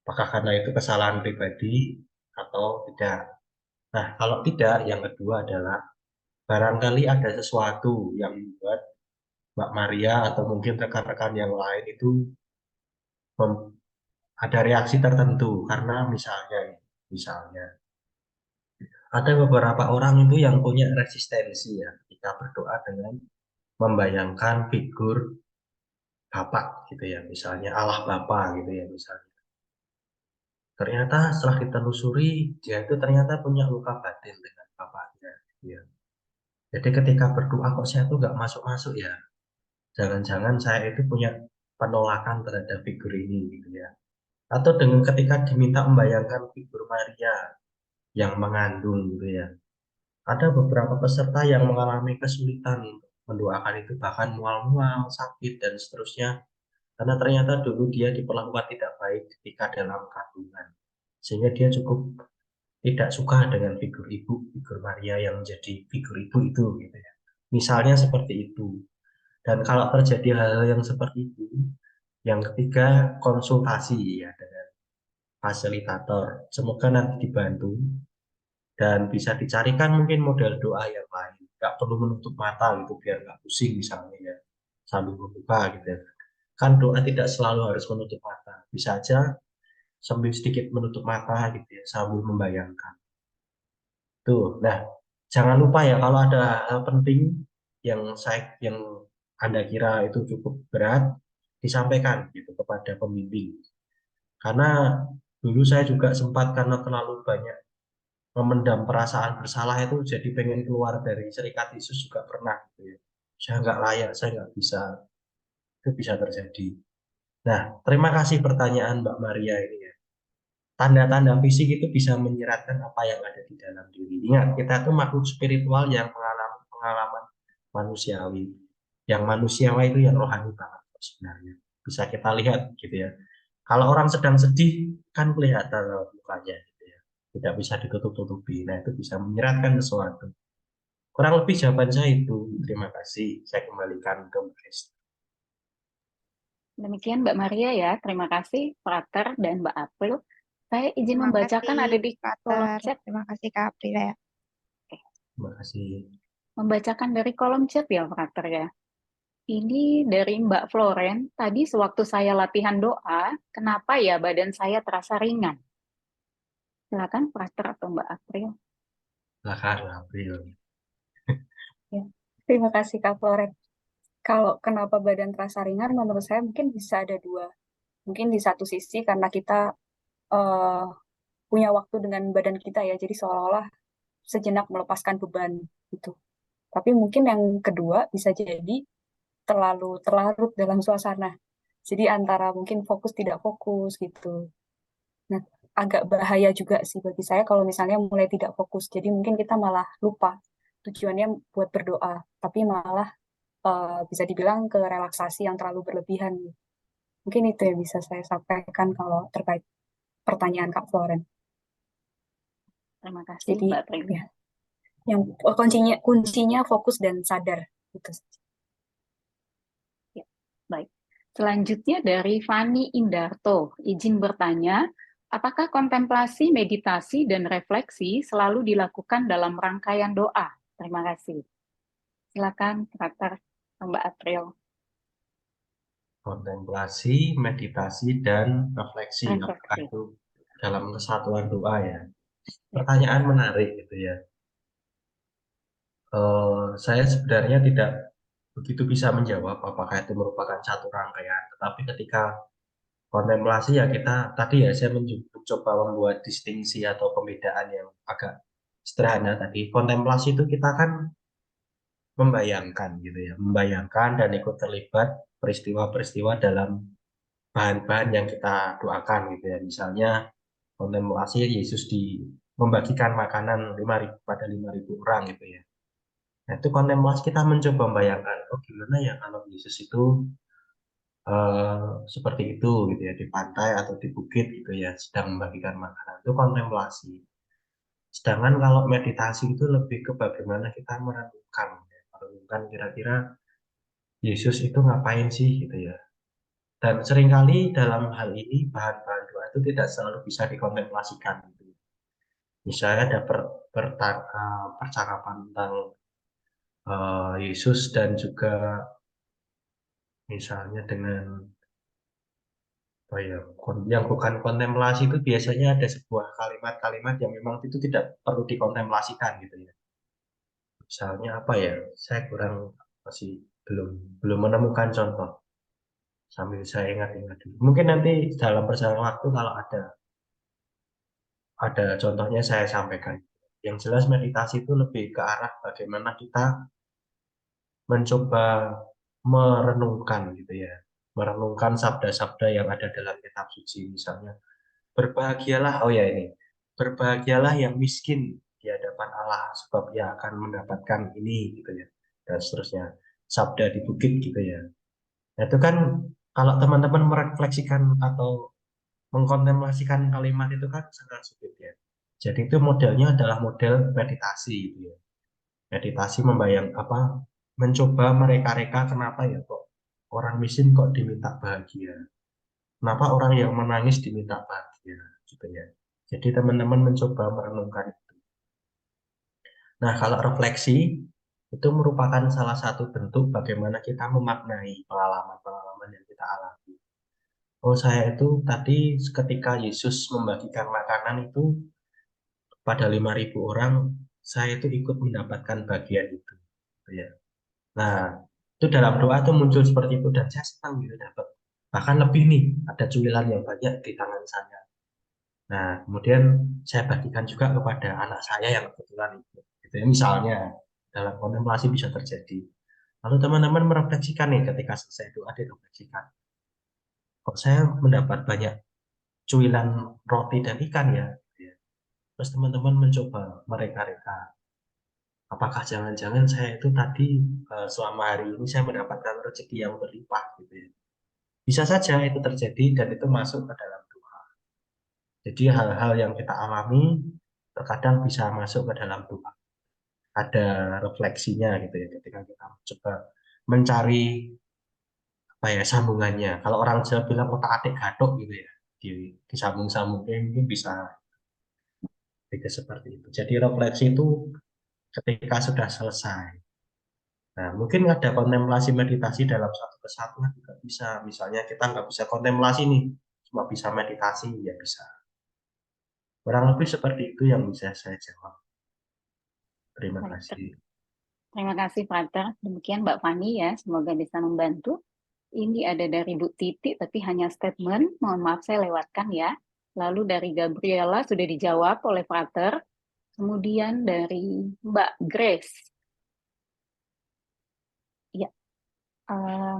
Apakah karena itu kesalahan pribadi atau tidak? Nah, kalau tidak, yang kedua adalah barangkali ada sesuatu yang membuat Mbak Maria atau mungkin rekan-rekan yang lain itu ada reaksi tertentu karena misalnya ada beberapa orang itu yang punya resistensi ya ketika berdoa dengan membayangkan figur Bapak gitu ya, misalnya Allah Bapa gitu ya misalnya. Ternyata setelah ditelusuri dia itu ternyata punya luka batin dengan bapaknya. Gitu ya. Jadi ketika berdoa kok saya tuh nggak masuk-masuk ya. Jangan-jangan saya itu punya penolakan terhadap figur ini gitu ya. Atau dengan ketika diminta membayangkan figur Maria yang mengandung gitu ya. Ada beberapa peserta yang mengalami kesulitan untuk mendoakan itu, bahkan mual-mual, sakit dan seterusnya. Karena ternyata dulu dia diperlakukan tidak baik ketika dalam kandungan. Sehingga dia cukup tidak suka dengan figur ibu, figur Maria yang menjadi figur ibu itu gitu ya. Misalnya seperti itu. Dan kalau terjadi hal-hal yang seperti itu, yang ketiga konsultasi ya dengan fasilitator. Semoga nanti dibantu dan bisa dicarikan mungkin model doa yang lain. Nggak perlu menutup mata gitu biar nggak pusing misalnya ya sambil membuka gitu ya. Kan doa tidak selalu harus menutup mata. Bisa aja sambil sedikit menutup mata gitu ya sambil membayangkan. Tuh, nah jangan lupa ya kalau ada hal penting yang Anda kira itu cukup berat disampaikan gitu kepada pembimbing. Karena dulu saya juga sempat karena terlalu banyak memendam perasaan bersalah itu jadi pengen keluar dari serikat Yesus juga pernah gitu ya. Saya nggak layak, saya nggak bisa. Itu bisa terjadi. Nah, terima kasih pertanyaan Mbak Maria ini ya. Tanda-tanda fisik itu bisa menyeratkan apa yang ada di dalam diri. Ingat, kita itu makhluk spiritual yang mengalami pengalaman manusiawi. Yang manusiawi itu yang rohani banget sebenarnya. Bisa kita lihat gitu ya. Kalau orang sedang sedih, kan kelihatan mukanya gitu ya. Tidak bisa ditutup-tutupi. Nah, itu bisa menyeratkan sesuatu. Kurang lebih jawaban saya itu. Terima kasih. Saya kembalikan ke Mbak Esther. Demikian Mbak Maria ya, terima kasih Frater dan Mbak April. Saya izin Terima membacakan kasih, ada di kolom Frater. chat. Terima kasih, Kak Aprilia. Terima kasih. Membacakan dari kolom chat ya Frater ya. Ini dari Mbak Floren, tadi sewaktu saya latihan doa, kenapa ya badan saya terasa ringan? Silakan Frater atau Mbak April. Silakan April. Ya. Terima kasih Kak Floret. Kalau kenapa badan terasa ringan, menurut saya mungkin bisa ada dua. Mungkin di satu sisi karena kita punya waktu dengan badan kita ya, jadi seolah-olah sejenak melepaskan beban gitu. Tapi mungkin yang kedua bisa jadi terlalu terlarut dalam suasana. Jadi antara mungkin fokus tidak fokus gitu. Nah, agak bahaya juga sih bagi saya kalau misalnya mulai tidak fokus. Jadi mungkin kita malah lupa tujuannya buat berdoa, tapi malah bisa dibilang ke relaksasi yang terlalu berlebihan. Mungkin itu yang bisa saya sampaikan kalau terkait pertanyaan Kak Floren. Terima kasih, Jadi Mbak Prim. ya, yang kuncinya fokus dan sadar itu. Ya, baik. Selanjutnya dari Fani Indarto, izin bertanya, apakah kontemplasi, meditasi, dan refleksi selalu dilakukan dalam rangkaian doa? Terima kasih. Silakan, Frater Mbak April. Kontemplasi, meditasi, dan refleksi. Apakah Refleksi. itu dalam kesatuan doa ya? Pertanyaan menarik gitu ya. Saya sebenarnya tidak begitu bisa menjawab apakah itu merupakan satu rangkaian. Tetapi ketika kontemplasi ya kita tadi ya saya mencoba membuat distingsi atau pembedaan yang agak sederhana tadi. Kontemplasi itu kita kan membayangkan gitu ya, membayangkan dan ikut terlibat peristiwa-peristiwa dalam bahan-bahan yang kita doakan gitu ya. Misalnya kontemplasi Yesus membagikan makanan 5.000 pada 5.000 orang gitu ya. Nah, itu kontemplasi kita mencoba membayangkan, oh gimana ya kalau Yesus itu seperti itu gitu ya, di pantai atau di bukit gitu ya, sedang membagikan makanan. Itu kontemplasi. Sedangkan kalau meditasi itu lebih ke bagaimana kita merenungkan, ya. Merenungkan kira-kira Yesus itu ngapain sih gitu ya. Dan seringkali dalam hal ini bahan-bahan doa itu tidak selalu bisa dikontemplasikan. Gitu. Misalnya ada percakapan tentang Yesus dan juga misalnya dengan oh ya, yang bukan kontemplasi itu biasanya ada sebuah kalimat-kalimat yang memang itu tidak perlu dikontemplasikan gitu ya. Misalnya apa ya? Saya masih belum menemukan contoh. Sambil saya ingat-ingat dulu. Mungkin nanti dalam perjalanan waktu kalau ada contohnya saya sampaikan. Yang jelas meditasi itu lebih ke arah bagaimana kita mencoba merenungkan gitu ya. Merenungkan sabda-sabda yang ada dalam kitab suci misalnya. Berbahagialah, oh ya ini. Berbahagialah yang miskin di hadapan Allah sebab ia akan mendapatkan ini gitu ya. Dan seterusnya. Sabda di bukit gitu ya. Nah, itu kan kalau teman-teman merefleksikan atau mengkontemplasikan kalimat itu kan sangat sulit ya. Jadi itu modelnya adalah model meditasi gitu ya. Meditasi mencoba mereka-reka kenapa ya kok orang miskin kok diminta bahagia. Kenapa orang yang menangis diminta bahagia gitu ya. Jadi teman-teman mencoba merenungkan itu. Nah, kalau refleksi itu merupakan salah satu bentuk bagaimana kita memaknai pengalaman-pengalaman yang kita alami. Oh, saya itu tadi ketika Yesus membagikan makanan itu pada 5.000 orang, saya itu ikut mendapatkan bagian itu. Gitu ya. Nah, itu dalam doa itu muncul seperti itu dan saya senang gitu dapat. Bahkan lebih nih, ada cuilan yang banyak di tangan saya. Nah, kemudian saya bagikan juga kepada anak saya yang kebetulan ikut. Gitu ya, misalnya dalam kontemplasi bisa terjadi. Lalu teman-teman merefleksikan nih ketika selesai doa direfleksikan. Kok saya mendapat banyak cuilan roti dan ikan ya? Gitu ya. Terus teman-teman mencoba mereka-reka. Apakah jangan-jangan saya itu tadi selama hari ini saya mendapatkan rezeki yang berlimpah gitu ya. Bisa saja itu terjadi dan itu masuk ke dalam doa. Jadi hal-hal yang kita alami terkadang bisa masuk ke dalam doa. Ada refleksinya gitu ya ketika kita coba mencari apa ya sambungannya. Kalau orang Jawa bilang otak-atik gathuk gitu ya. Disambung-sambungnya mungkin bisa seperti itu. Jadi refleksi itu ketika sudah selesai. Nah, mungkin ada kontemplasi meditasi dalam satu kesatuan juga bisa. Misalnya kita nggak bisa kontemplasi nih, cuma bisa meditasi, ya bisa. Kurang lebih seperti itu yang bisa saya jawab. Terima kasih. Terima kasih, Frater. Demikian Mbak Fani ya, semoga bisa membantu. Ini ada dari Bu Titi, tapi hanya statement. Mohon maaf saya lewatkan ya. Lalu dari Gabriela sudah dijawab oleh Frater. Kemudian dari Mbak Grace.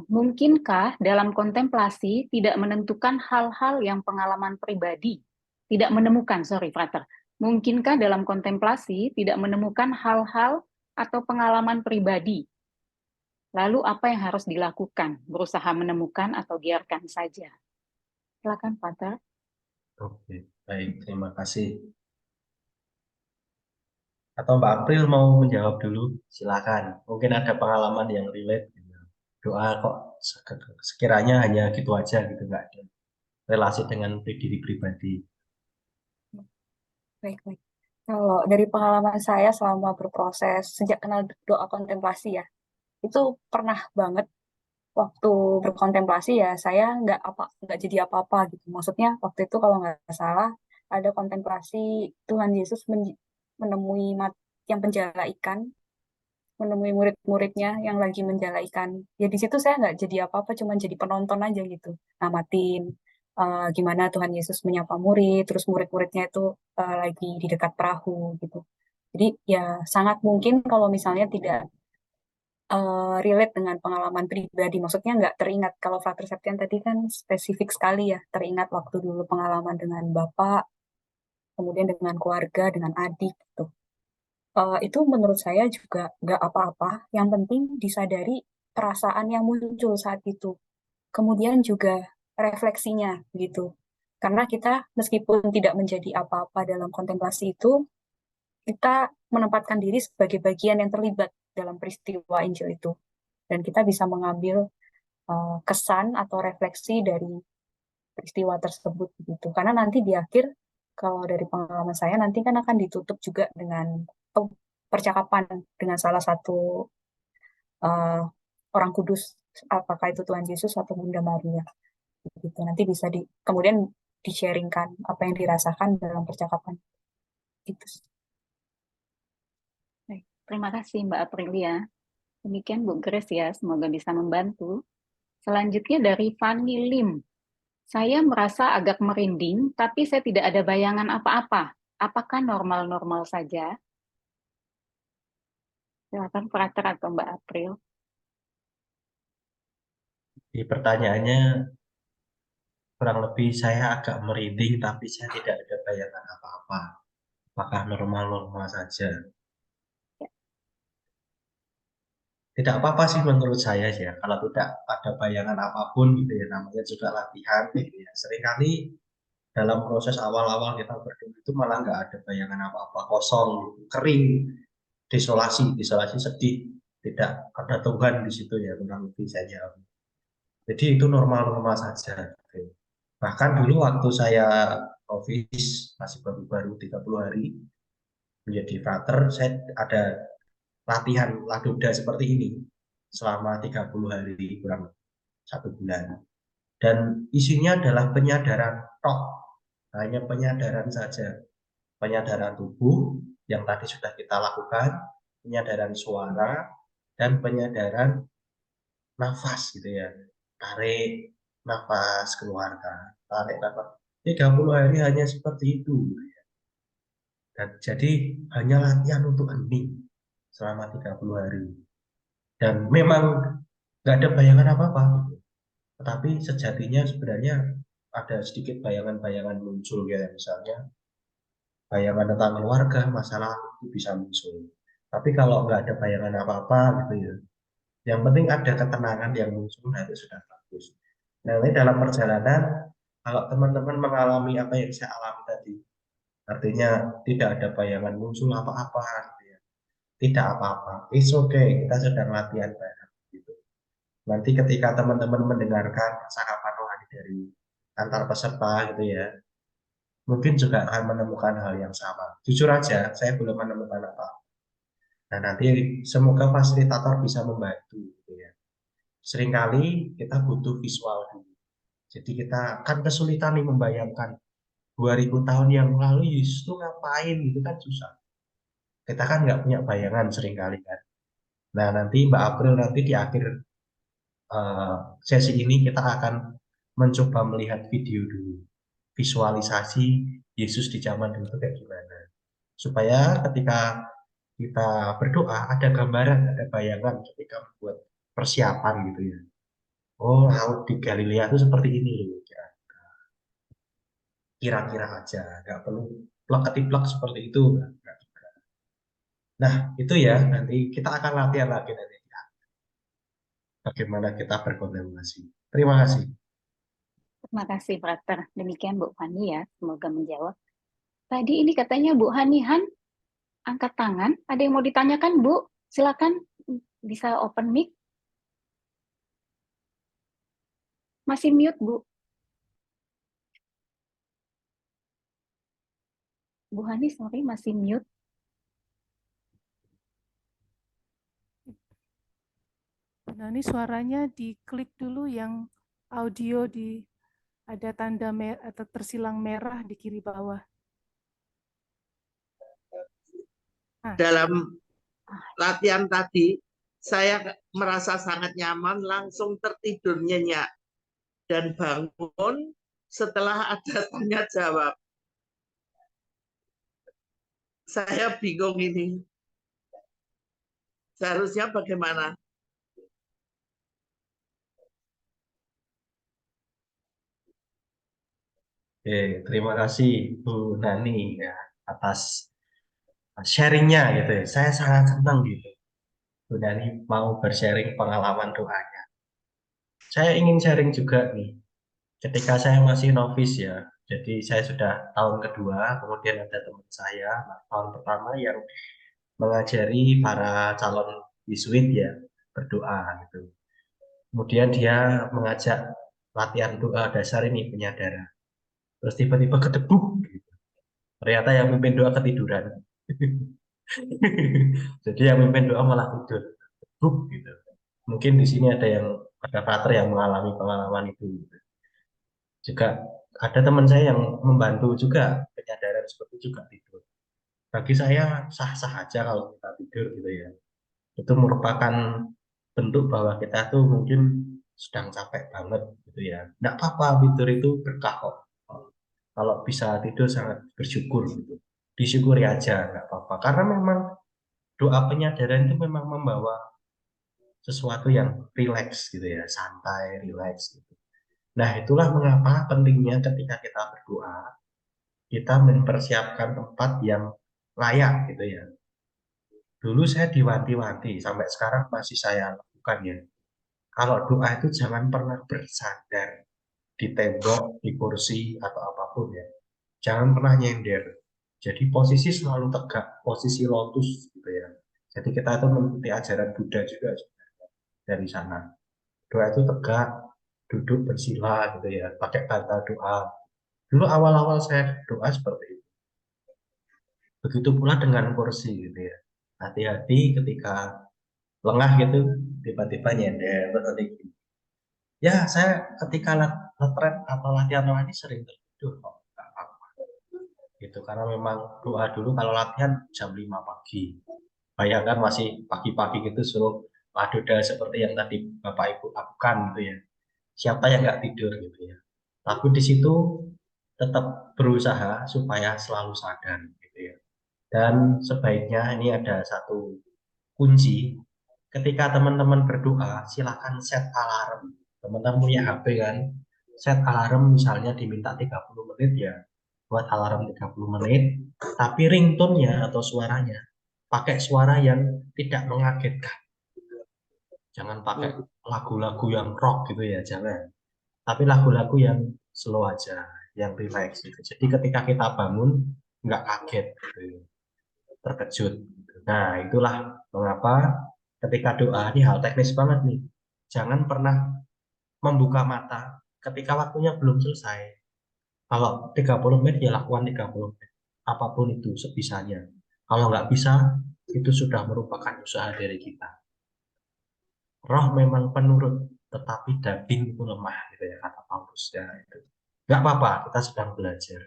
Mungkinkah dalam kontemplasi tidak menentukan hal-hal yang pengalaman pribadi, tidak menemukan, Frater. Mungkinkah dalam kontemplasi tidak menemukan hal-hal atau pengalaman pribadi? Lalu apa yang harus dilakukan? Berusaha menemukan atau biarkan saja? Silakan, Frater. Oke, baik, terima kasih. Atau Mbak April mau menjawab dulu? Silakan. Mungkin ada pengalaman yang relate. Gitu. Doa kok sekiranya hanya gitu aja gitu, nggak ada relasi dengan diri pribadi. Baik, baik. Kalau dari pengalaman saya selama berproses sejak kenal doa kontemplasi ya, itu pernah banget waktu berkontemplasi ya saya nggak jadi apa-apa gitu. Maksudnya waktu itu kalau nggak salah ada kontemplasi Tuhan Yesus menemui yang penjala ikan, menemui murid-muridnya yang lagi menjala ikan. Ya di situ saya nggak jadi apa-apa, cuma jadi penonton aja gitu, ngamatin gimana Tuhan Yesus menyapa murid, terus murid-muridnya itu lagi di dekat perahu gitu. Jadi ya sangat mungkin kalau misalnya tidak relate dengan pengalaman pribadi, maksudnya nggak teringat. Kalau Frater Septian tadi kan spesifik sekali ya, teringat waktu dulu pengalaman dengan bapak, kemudian dengan keluarga, dengan adik gitu. Itu menurut saya juga nggak apa-apa, yang penting disadari perasaan yang muncul saat itu. Kemudian juga refleksinya gitu. Karena kita meskipun tidak menjadi apa-apa dalam kontemplasi itu, kita menempatkan diri sebagai bagian yang terlibat dalam peristiwa Injil itu. Dan kita bisa mengambil kesan atau refleksi dari peristiwa tersebut gitu. Karena nanti di akhir, kalau dari pengalaman saya, nanti kan akan ditutup juga dengan percakapan dengan salah satu orang kudus, apakah itu Tuhan Yesus atau Bunda Maria. Gitu. Nanti bisa kemudian di-sharingkan apa yang dirasakan dalam percakapan. Gitu. Baik, terima kasih Mbak Aprilia. Demikian Bu Grace ya, semoga bisa membantu. Selanjutnya dari Fanny Lim. Saya merasa agak merinding, tapi saya tidak ada bayangan apa-apa. Apakah normal-normal saja? Silakan Frater atau Mbak April. Di pertanyaannya kurang lebih saya agak merinding, tapi saya tidak ada bayangan apa-apa. Apakah normal-normal saja? Tidak apa-apa sih menurut saya ya, kalau tidak ada bayangan apapun gitu ya, namanya juga latihan gitu ya. Seringkali dalam proses awal-awal kita berdoa itu malah nggak ada bayangan apa-apa, kosong, kering, desolasi sedih, tidak ada Tuhan di situ ya, kurang lebih saya jawab. Jadi itu normal-normal saja. Bahkan dulu waktu saya profis masih baru-baru 30 hari menjadi frater, saya ada latihan ladoda seperti ini selama 30 hari kurang 1 bulan. Dan isinya adalah penyadaran tok, hanya penyadaran saja. Penyadaran tubuh yang tadi sudah kita lakukan, penyadaran suara, dan penyadaran nafas gitu ya. Tarik nafas, keluarkan, tarik nafas. 30 hari hanya seperti itu. Dan jadi hanya latihan untuk hening selama 30 hari. Dan memang nggak ada bayangan apa-apa. Tetapi sejatinya sebenarnya ada sedikit bayangan-bayangan muncul ya, misalnya bayangan tentang keluarga, masalah itu bisa muncul. Tapi kalau nggak ada bayangan apa-apa gitu ya, yang penting ada ketenangan yang muncul, nah itu sudah bagus. Nah ini dalam perjalanan, kalau teman-teman mengalami apa yang saya alami tadi, artinya tidak ada bayangan muncul apa-apa, gitu ya. Tidak apa-apa, it's okay, kita sedang latihan bareng. Gitu. Nanti ketika teman-teman mendengarkan percakapan rohani dari antar peserta gitu ya, mungkin juga akan menemukan hal yang sama. Jujur aja, saya belum menemukan apa. Nah nanti semoga fasilitator bisa membantu gitu ya. Seringkali kita butuh visual dulu. Jadi kita kan kesulitan nih membayangkan 2000 tahun yang lalu Yesus itu ngapain gitu kan susah. Kita kan nggak punya bayangan seringkali kan. Nah nanti Mbak April nanti di akhir sesi ini kita akan mencoba melihat video dulu. Visualisasi Yesus di zaman dulu itu kayak gimana. Supaya ketika kita berdoa ada gambaran, ada bayangan ketika membuat persiapan gitu ya. Oh, laut di Galilea itu seperti ini loh. Kira-kira aja, nggak perlu plek-ketiplek seperti itu. Nggak. Nah, itu ya, nanti kita akan latihan lagi nanti. Bagaimana kita berkontemplasi. Terima kasih. Terima kasih, Frater. Demikian Bu Fani ya, semoga menjawab. Tadi ini katanya Bu Hanihan angkat tangan. Ada yang mau ditanyakan, Bu? Silakan, bisa open mic. Masih mute, Bu. Bu Hani, sorry, masih mute. Nah, ini suaranya diklik dulu yang audio ada tanda atau tersilang merah di kiri bawah. Nah, Dalam latihan tadi, saya merasa sangat nyaman, langsung tertidur nyenyak. Dan bangun setelah ada tanya jawab. Saya bingung ini. Seharusnya bagaimana? Terima kasih Bu Nani ya, atas sharingnya gitu ya. Saya sangat senang gitu. Bu Nani mau bersharing pengalaman doanya. Saya ingin sharing juga nih. Ketika saya masih novice ya, jadi saya sudah tahun kedua, kemudian ada teman saya tahun pertama yang mengajari para calon Yesuit ya berdoa gitu. Kemudian dia mengajak latihan doa dasar ini penyadaran. Terus tiba-tiba kedebuk gitu. Ternyata yang mimpin doa ketiduran. Jadi yang mimpin doa malah tidur. Kedebuk gitu. Mungkin di sini ada frater yang mengalami pengalaman itu. Gitu. Juga ada teman saya yang membantu juga penyadaran seperti itu juga tidur. Bagi saya sah-sah aja kalau kita tidur gitu ya. Itu merupakan bentuk bahwa kita tuh mungkin sedang capek banget gitu ya. Nggak apa-apa, tidur itu berkah kok. Kalau bisa tidur sangat bersyukur gitu. Disyukuri aja, nggak apa-apa. Karena memang doa penyadaran itu memang membawa sesuatu yang rileks gitu ya, santai, rileks gitu. Nah, itulah mengapa pentingnya ketika kita berdoa, kita mempersiapkan tempat yang layak gitu ya. Dulu saya diwanti-wanti, sampai sekarang masih saya lakukan ya. Kalau doa itu jangan pernah bersandar di tembok, di kursi, atau apapun ya. Jangan pernah nyender. Jadi posisi selalu tegak, posisi lotus gitu ya. Jadi kita itu mengikuti ajaran Buddha juga sebenarnya dari sana. Doa itu tegak, duduk bersila gitu ya, pakai kata doa. Dulu awal-awal saya doa seperti itu. Begitu pula dengan kursi gitu ya. Hati-hati ketika lengah gitu, tiba-tiba nyender, terus nanti gini. Ya, saya ketika retret atau latihan doa ini sering tertidur kok. Nggak apa-apa. Gitu, karena memang doa dulu kalau latihan jam 5 pagi. Bayangkan masih pagi-pagi gitu suruh paduda seperti yang tadi Bapak Ibu lakukan gitu ya. Siapa yang nggak tidur gitu ya. Tapi di situ tetap berusaha supaya selalu sadar gitu ya. Dan sebaiknya ini ada satu kunci. Ketika teman-teman berdoa, silakan set alarm. Teman-teman punya HP kan, set alarm misalnya diminta 30 menit ya, buat alarm 30 menit, tapi ringtone-nya atau suaranya, pakai suara yang tidak mengagetkan. Jangan pakai lagu-lagu yang rock gitu ya, jangan. Tapi lagu-lagu yang slow aja, yang relax gitu. Jadi ketika kita bangun, nggak kaget gitu, terkejut. Nah, itulah mengapa ketika doa, ini hal teknis banget nih. Jangan pernah membuka mata ketika waktunya belum selesai. Kalau 30 menit, ya lakukan 30 menit. Apapun itu sebisanya. Kalau nggak bisa, itu sudah merupakan usaha dari kita. Roh memang penurut, tetapi daging itu lemah, gitu ya, kata Paulus. Ya, itu. Nggak apa-apa, kita sedang belajar.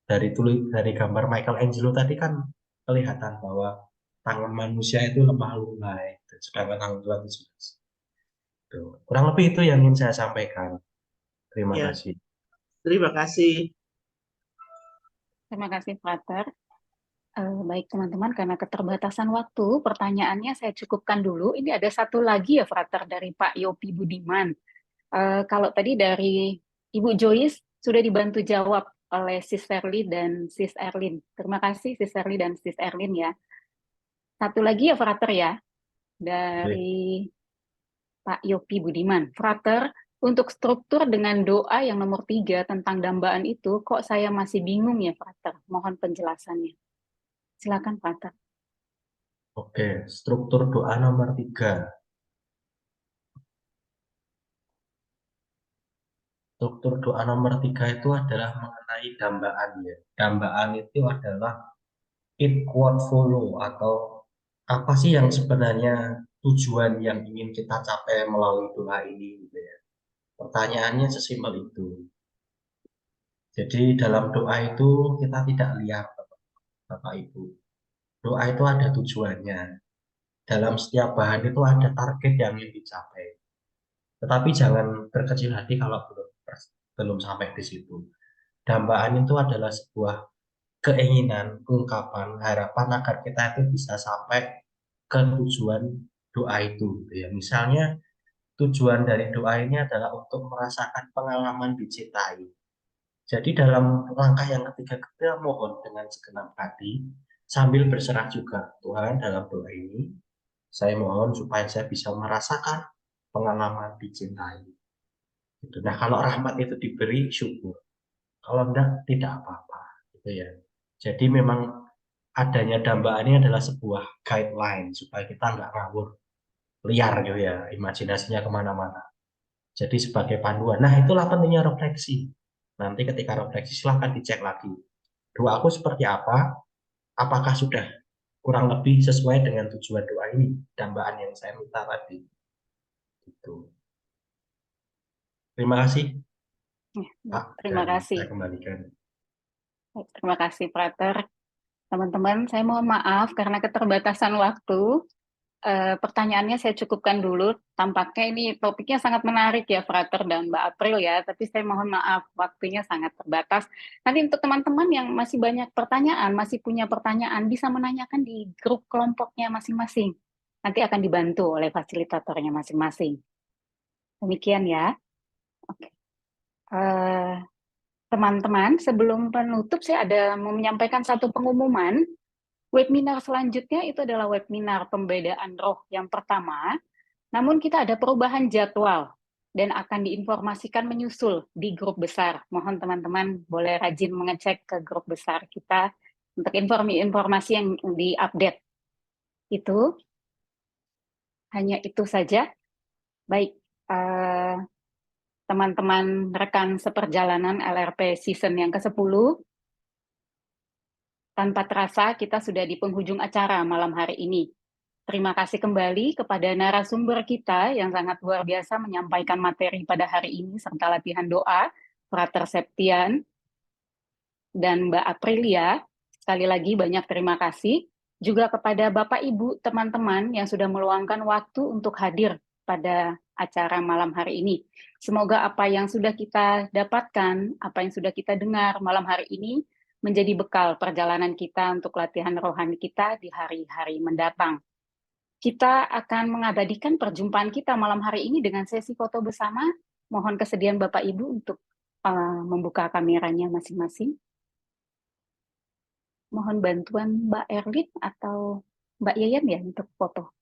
Dari gambar Michelangelo tadi kan kelihatan bahwa tangan manusia itu lemah lunglai, sedangkan tangan Tuhan itu sudah. Kurang lebih itu yang ingin saya sampaikan. Terima Ya, kasih. terima kasih. Terima kasih, Frater. Baik teman-teman, karena keterbatasan waktu, pertanyaannya saya cukupkan dulu. Ini ada satu lagi ya, Frater, dari Pak Yopi Budiman. Kalau tadi dari Ibu Joyce sudah dibantu jawab oleh Sis Verly dan Sis Erlin. Terima kasih Sis Verly dan Sis Erlin ya. Satu lagi ya, Frater ya, dari Pak Yopi Budiman. Frater, untuk struktur dengan doa yang nomor 3 tentang dambaan itu, kok saya masih bingung ya, Frater? Mohon penjelasannya. Silakan, Frater. Oke, struktur doa nomor 3. Struktur doa nomor 3 itu adalah mengenai dambaan ya. Dambaan itu adalah eat, quote, follow, atau apa sih yang sebenarnya tujuan yang ingin kita capai melalui doa ini gitu ya. Pertanyaannya sesimpel itu. Jadi dalam doa itu kita tidak lihat Bapak Ibu. Doa itu ada tujuannya. Dalam setiap bahan itu ada target yang ingin dicapai. Tetapi jangan berkecil hati kalau belum sampai di situ. Dambaan itu adalah sebuah keinginan, ungkapan, harapan agar kita itu bisa sampai ke tujuan doa itu. Gitu ya. Misalnya tujuan dari doa ini adalah untuk merasakan pengalaman dicintai. Jadi dalam langkah yang ketiga kita mohon dengan segenap hati sambil berserah juga, Tuhan, dalam doa ini saya mohon supaya saya bisa merasakan pengalaman dicintai. Gitu. Nah, kalau rahmat itu diberi, syukur. Kalau enggak, tidak apa-apa. Gitu ya. Jadi memang adanya dambaan ini adalah sebuah guideline supaya kita nggak ngawur liar gitu ya, imajinasinya kemana-mana. Jadi sebagai panduan. Nah, itulah pentingnya refleksi. Nanti ketika refleksi silahkan dicek lagi. Doa aku seperti apa? Apakah sudah kurang lebih sesuai dengan tujuan doa ini? Dambaan yang saya minta tadi. Gitu. Terima kasih, Pak. Terima Dan kasih. saya kembalikan. Terima kasih, Frater. Teman-teman, saya mohon maaf karena keterbatasan waktu. Pertanyaannya saya cukupkan dulu. Tampaknya ini topiknya sangat menarik ya, Frater dan Mbak April ya. Tapi saya mohon maaf, waktunya sangat terbatas. Nanti untuk teman-teman yang masih banyak pertanyaan, masih punya pertanyaan, bisa menanyakan di grup kelompoknya masing-masing. Nanti akan dibantu oleh fasilitatornya masing-masing. Demikian ya. Oke. Teman-teman, sebelum penutup saya ada mau menyampaikan satu pengumuman. Webinar selanjutnya itu adalah webinar pembedaan roh yang pertama, namun kita ada perubahan jadwal dan akan diinformasikan menyusul di grup besar. Mohon teman-teman boleh rajin mengecek ke grup besar kita untuk informasi yang diupdate. Itu hanya itu saja. Baik, teman-teman rekan seperjalanan LRP season yang ke-10, tanpa terasa kita sudah di penghujung acara malam hari ini. Terima kasih kembali kepada narasumber kita yang sangat luar biasa menyampaikan materi pada hari ini serta latihan doa, Frater Septian dan Mbak Aprilia. Sekali lagi banyak terima kasih. Juga kepada Bapak Ibu teman-teman yang sudah meluangkan waktu untuk hadir pada acara malam hari ini. Semoga apa yang sudah kita dapatkan, apa yang sudah kita dengar malam hari ini menjadi bekal perjalanan kita untuk latihan rohani kita di hari-hari mendatang. Kita akan mengabadikan perjumpaan kita malam hari ini dengan sesi foto bersama. Mohon kesediaan Bapak Ibu untuk membuka kameranya masing-masing. Mohon bantuan Mbak Erlin atau Mbak Yayan ya untuk foto.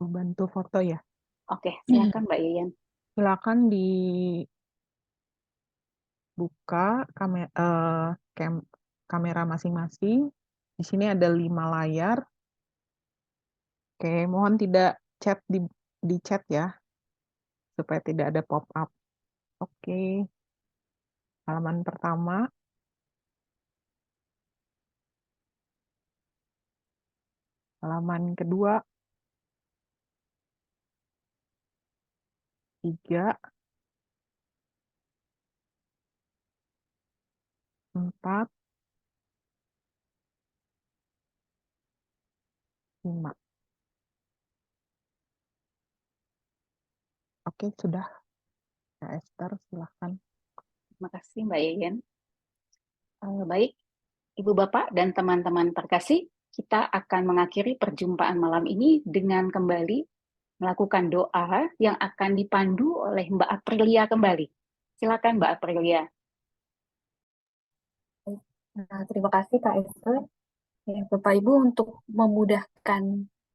Bantu foto ya. Oke, silakan Mbak Yayan. Silakan dibuka kamera masing-masing. Di sini ada 5 layar. Oke, mohon tidak chat di chat ya, supaya tidak ada pop-up. Oke, halaman pertama. Halaman kedua. 3. 4. 5. Oke, sudah. Kak Esther, silahkan. Terima kasih Mbak Yayan. Baik, Ibu Bapak dan teman-teman terkasih, kita akan mengakhiri perjumpaan malam ini dengan kembali melakukan doa yang akan dipandu oleh Mbak Aprilia kembali. Silakan Mbak Aprilia. Nah, terima kasih Kak Esther. Ya, Bapak Ibu, untuk memudahkan,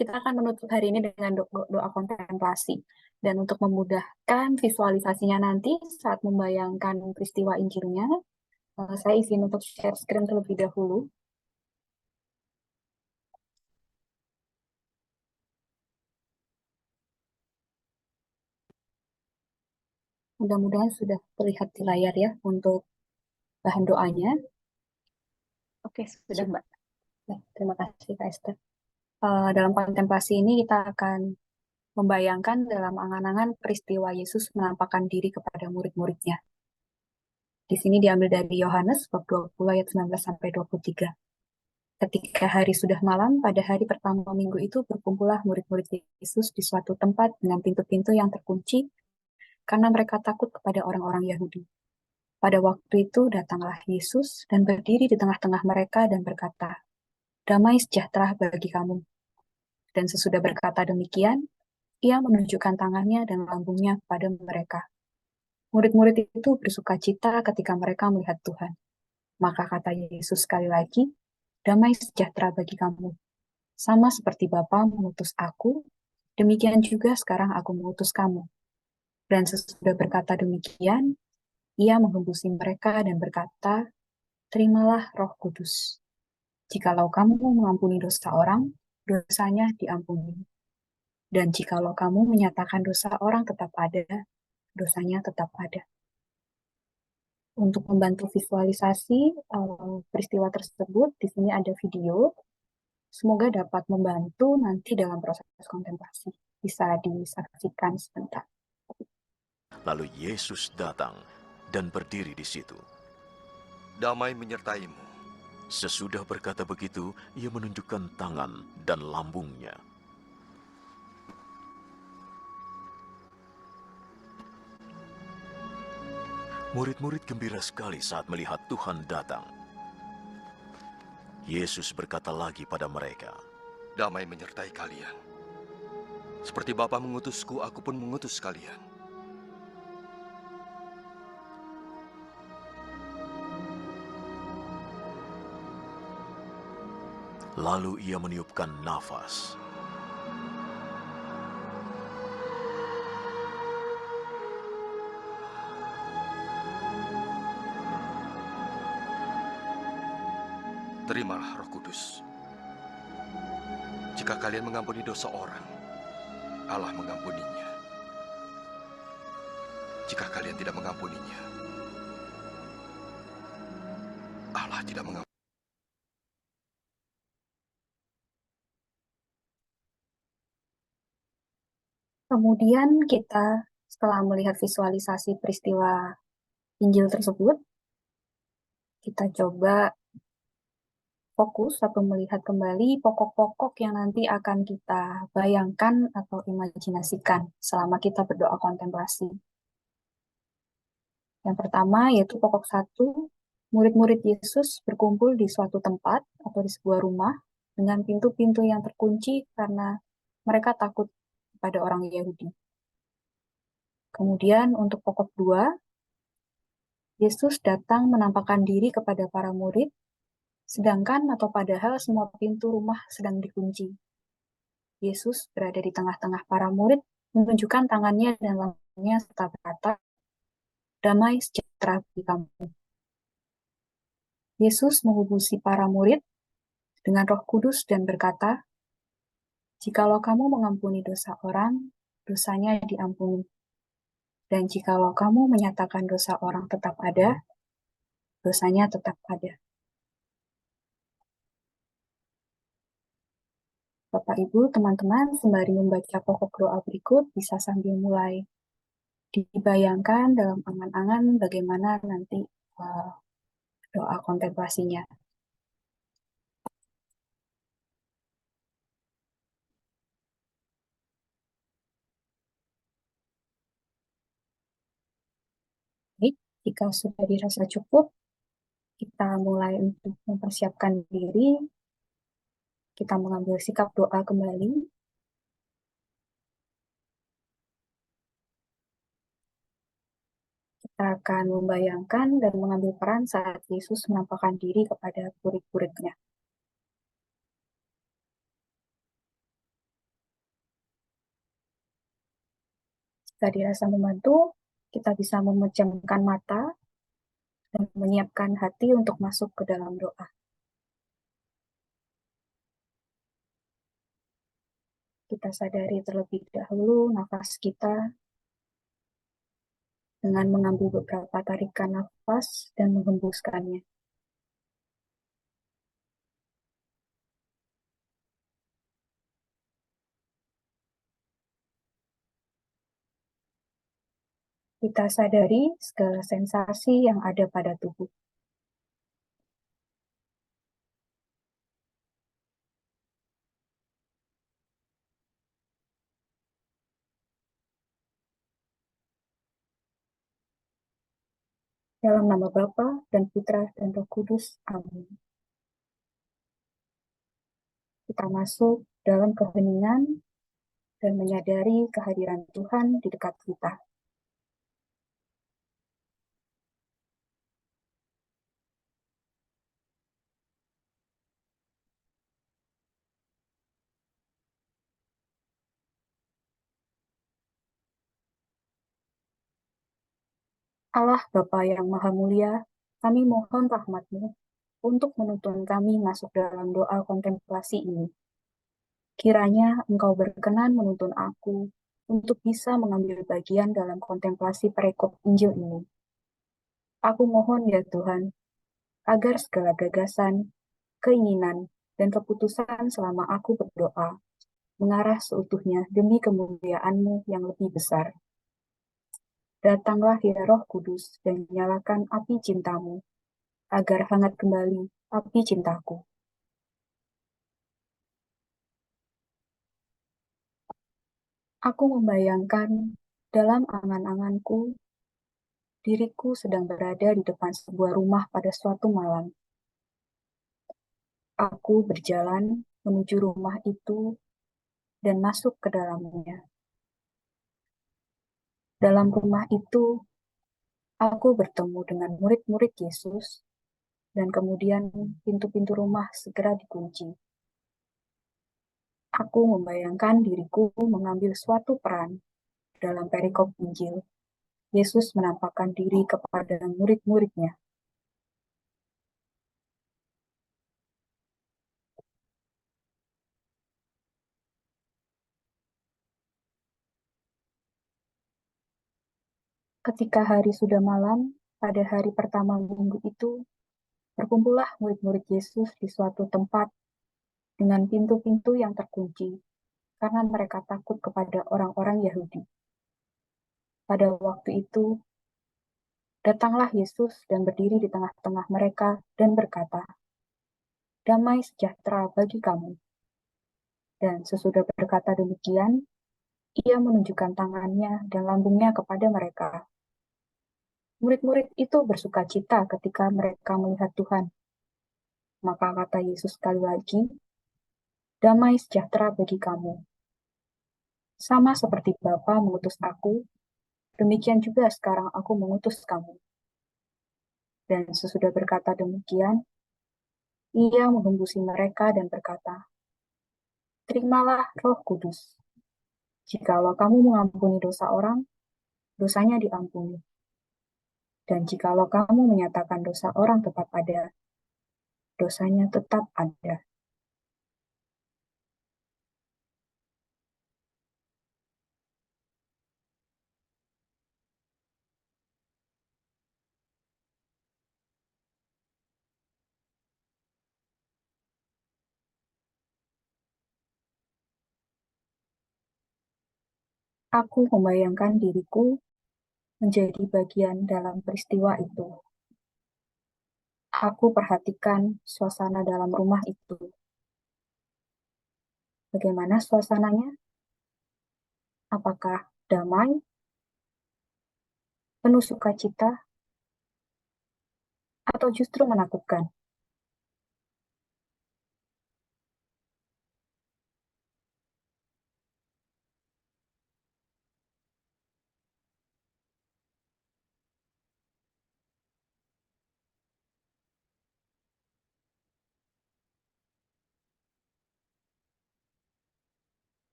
kita akan menutup hari ini dengan doa kontemplasi. Dan untuk memudahkan visualisasinya nanti saat membayangkan peristiwa Injilnya, saya izin untuk share screen terlebih dahulu. Mudah-mudahan sudah terlihat di layar ya untuk bahan doanya. Oke, sudah Mbak. Terima kasih Kak Esther. Dalam kontemplasi ini kita akan membayangkan dalam angan-angan peristiwa Yesus menampakkan diri kepada murid-muridnya. Di sini diambil dari Yohanes bab 20 ayat 19 sampai 23. Ketika hari sudah malam, pada hari pertama minggu itu berkumpullah murid-murid Yesus di suatu tempat dengan pintu-pintu yang terkunci karena mereka takut kepada orang-orang Yahudi. Pada waktu itu datanglah Yesus dan berdiri di tengah-tengah mereka dan berkata, "Damai sejahtera bagi kamu." Dan sesudah berkata demikian, ia menunjukkan tangannya dan lambungnya kepada mereka. Murid-murid itu bersuka cita ketika mereka melihat Tuhan. Maka kata Yesus sekali lagi, "Damai sejahtera bagi kamu. Sama seperti Bapa mengutus aku, demikian juga sekarang aku mengutus kamu." Dan sesudah berkata demikian, ia menghembusi mereka dan berkata, "Terimalah Roh Kudus. Jikalau kamu mengampuni dosa orang, dosanya diampuni. Dan jikalau kamu menyatakan dosa orang tetap ada, dosanya tetap ada." Untuk membantu visualisasi peristiwa tersebut, di sini ada video. Semoga dapat membantu nanti dalam proses kontemplasi. Bisa disaksikan sebentar. Lalu Yesus datang dan berdiri di situ. Damai menyertaimu. Sesudah berkata begitu, ia menunjukkan tangan dan lambungnya. Murid-murid gembira sekali saat melihat Tuhan datang. Yesus berkata lagi pada mereka, "Damai menyertai kalian. Seperti Bapa mengutusku, aku pun mengutus kalian." Lalu ia meniupkan nafas. Terimalah Roh Kudus. Jika kalian mengampuni dosa orang, Allah mengampuninya. Jika kalian tidak mengampuninya, Allah tidak mengampuni. Kemudian kita setelah melihat visualisasi peristiwa Injil tersebut, kita coba fokus atau melihat kembali pokok-pokok yang nanti akan kita bayangkan atau imajinasikan selama kita berdoa kontemplasi. Yang pertama yaitu pokok 1, murid-murid Yesus berkumpul di suatu tempat atau di sebuah rumah dengan pintu-pintu yang terkunci karena mereka takut pada orang Yahudi. Kemudian untuk pokok 2, Yesus datang menampakkan diri kepada para murid, sedangkan atau padahal semua pintu rumah sedang dikunci. Yesus berada di tengah-tengah para murid, menunjukkan tangannya dan lambungnya serta berkata, "Damai sejahtera bagi kamu." Yesus menghubungi para murid dengan Roh Kudus dan berkata, "Jikalau kamu mengampuni dosa orang, dosanya diampuni. Dan jikalau kamu menyatakan dosa orang tetap ada, dosanya tetap ada." Bapak, Ibu, teman-teman, sembari membaca pokok doa berikut, bisa sambil mulai dibayangkan dalam angan-angan bagaimana nanti doa kontemplasinya. Baik, jika sudah dirasa cukup, Kita mulai untuk mempersiapkan diri. Kita mengambil sikap doa kembali. Kita akan membayangkan dan mengambil peran saat Yesus menampakkan diri kepada murid-muridnya. Jika dirasa membantu, kita bisa memejamkan mata dan menyiapkan hati untuk masuk ke dalam doa. Kita sadari terlebih dahulu nafas kita dengan mengambil beberapa tarikan nafas dan menghembuskannya. Kita sadari segala sensasi yang ada pada tubuh. Dalam nama Bapa dan Putra dan Roh Kudus. Amin. Kita masuk dalam keheningan dan menyadari kehadiran Tuhan di dekat kita. Allah Bapa yang Maha Mulia, kami mohon rahmat-Mu untuk menuntun kami masuk dalam doa kontemplasi ini. Kiranya Engkau berkenan menuntun aku untuk bisa mengambil bagian dalam kontemplasi perikop Injil ini. Aku mohon ya Tuhan, agar segala gagasan, keinginan, dan keputusan selama aku berdoa mengarah seutuhnya demi kemuliaan-Mu yang lebih besar. Datanglah ya Roh Kudus dan nyalakan api cinta-Mu, agar hangat kembali api cintaku. Aku membayangkan dalam angan-anganku, diriku sedang berada di depan sebuah rumah pada suatu malam. Aku berjalan menuju rumah itu dan masuk ke dalamnya. Dalam rumah itu, aku bertemu dengan murid-murid Yesus, dan kemudian pintu-pintu rumah segera dikunci. Aku membayangkan diriku mengambil suatu peran dalam perikop Injil. Yesus menampakkan diri kepada murid-muridnya. Ketika hari sudah malam, pada hari pertama minggu itu, berkumpullah murid-murid Yesus di suatu tempat dengan pintu-pintu yang terkunci, karena mereka takut kepada orang-orang Yahudi. Pada waktu itu, datanglah Yesus dan berdiri di tengah-tengah mereka dan berkata, "Damai sejahtera bagi kamu." Dan sesudah berkata demikian, ia menunjukkan tangannya dan lambungnya kepada mereka. Murid-murid itu bersuka cita ketika mereka melihat Tuhan. Maka kata Yesus sekali lagi, "Damai sejahtera bagi kamu. Sama seperti Bapa mengutus aku, demikian juga sekarang aku mengutus kamu." Dan sesudah berkata demikian, ia menghembusi mereka dan berkata, "Terimalah Roh Kudus. Jikalau kamu mengampuni dosa orang, dosanya diampuni. Dan jikalau kamu menyatakan dosa orang tetap ada, dosanya tetap ada." Aku membayangkan diriku menjadi bagian dalam peristiwa itu. Aku perhatikan suasana dalam rumah itu. Bagaimana suasananya? Apakah damai, penuh sukacita, atau justru menakutkan?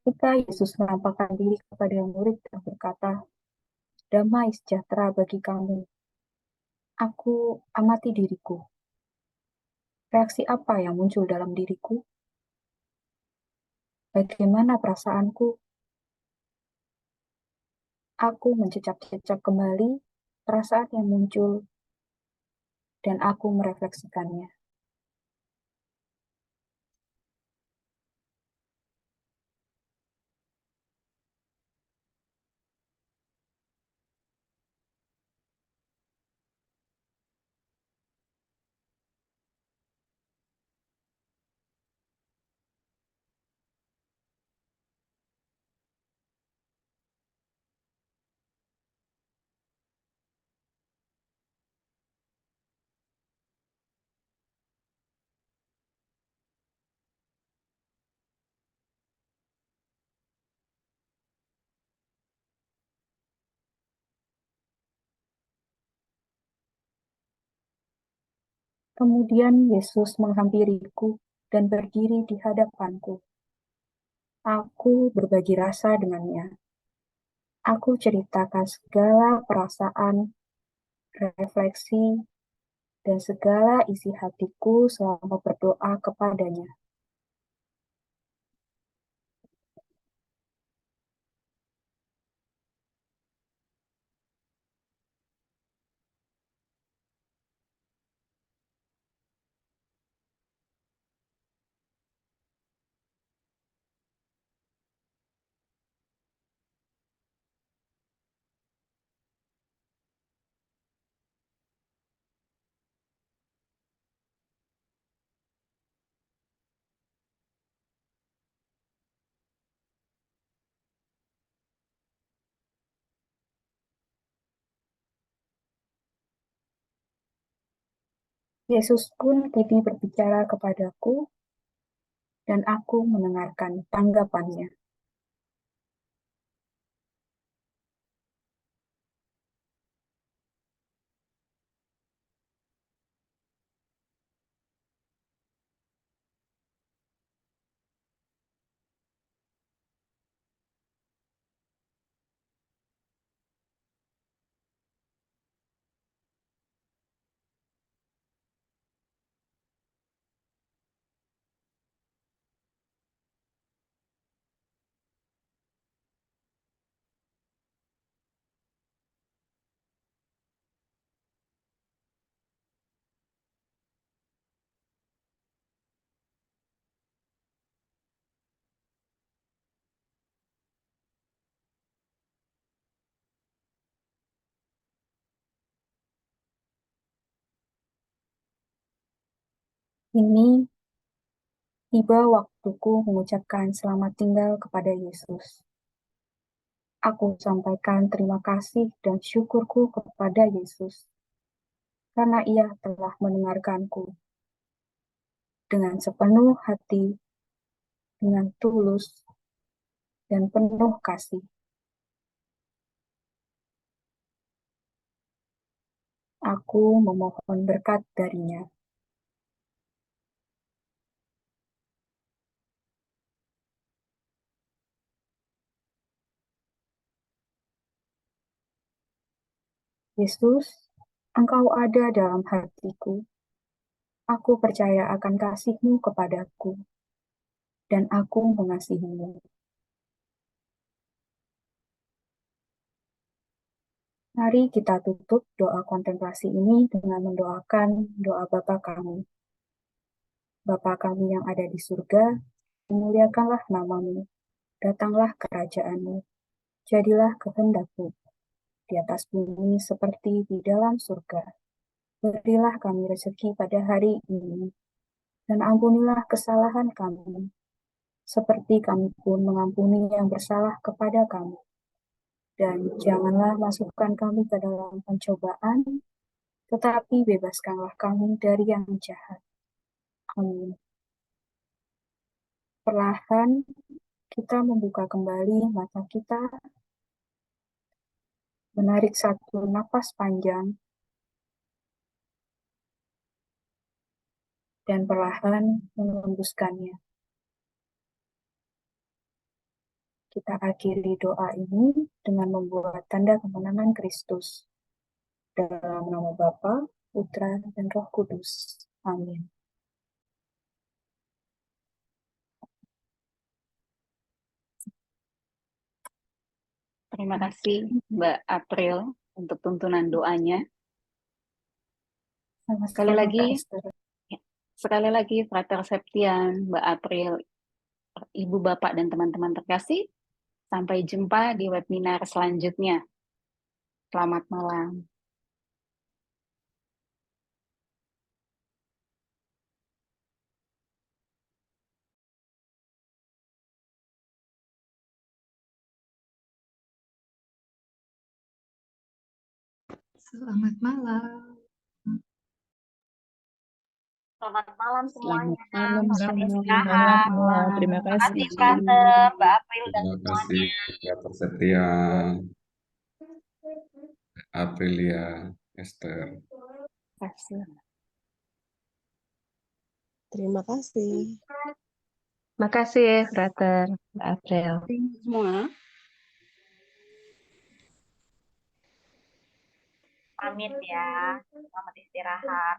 Ketika Yesus menampakkan diri kepada murid dan berkata, "Damai sejahtera bagi kamu. Aku amati diriku." Reaksi apa yang muncul dalam diriku? Bagaimana perasaanku? Aku mencecap-cecap kembali perasaan yang muncul dan aku merefleksikannya. Kemudian Yesus menghampiriku dan berdiri di hadapanku. Aku berbagi rasa dengannya. Aku ceritakan segala perasaan, refleksi, dan segala isi hatiku selama berdoa kepadanya. Yesus pun kini berbicara kepadaku, dan aku mendengarkan tanggapannya. Kini tiba waktuku mengucapkan selamat tinggal kepada Yesus. Aku sampaikan terima kasih dan syukurku kepada Yesus, karena Ia telah mendengarkanku dengan sepenuh hati, dengan tulus, dan penuh kasih. Aku memohon berkat darinya. Yesus, Engkau ada dalam hatiku. Aku percaya akan kasih-Mu kepadaku, dan aku mengasihi-Mu. Mari kita tutup doa kontemplasi ini dengan mendoakan doa Bapa kami. Bapa kami yang ada di surga, dimuliakanlah nama-Mu, datanglah kerajaan-Mu, jadilah kehendak-Mu, di atas bumi seperti di dalam surga. Berilah kami rezeki pada hari ini, dan ampunilah kesalahan kami, seperti kami pun mengampuni yang bersalah kepada kami. Dan janganlah masukkan kami ke dalam pencobaan, tetapi bebaskanlah kami dari yang jahat. Amin. Perlahan kita membuka kembali mata kita, menarik satu napas panjang, dan perlahan mengembuskannya. Kita akhiri doa ini dengan membuat tanda kemenangan Kristus. Dalam nama Bapa, Putra, dan Roh Kudus. Amin. Terima kasih Mbak April untuk tuntunan doanya. Sekali Sama-sama, lagi, Kak Esther. sekali lagi Frater Septian, Mbak April, Ibu Bapak dan teman-teman terkasih, sampai jumpa di webinar selanjutnya. Selamat malam. Selamat malam. Selamat malam semuanya. Malam Selamat semua. istirahat. Terima Terima kasih kasih. Frater, Mbak April dan Terima semuanya. kasih, Dr. Septian, Aprilia, Esther. Terima kasih. Makasih, Frater, Mbak April. Semua. Pamit ya. Selamat istirahat.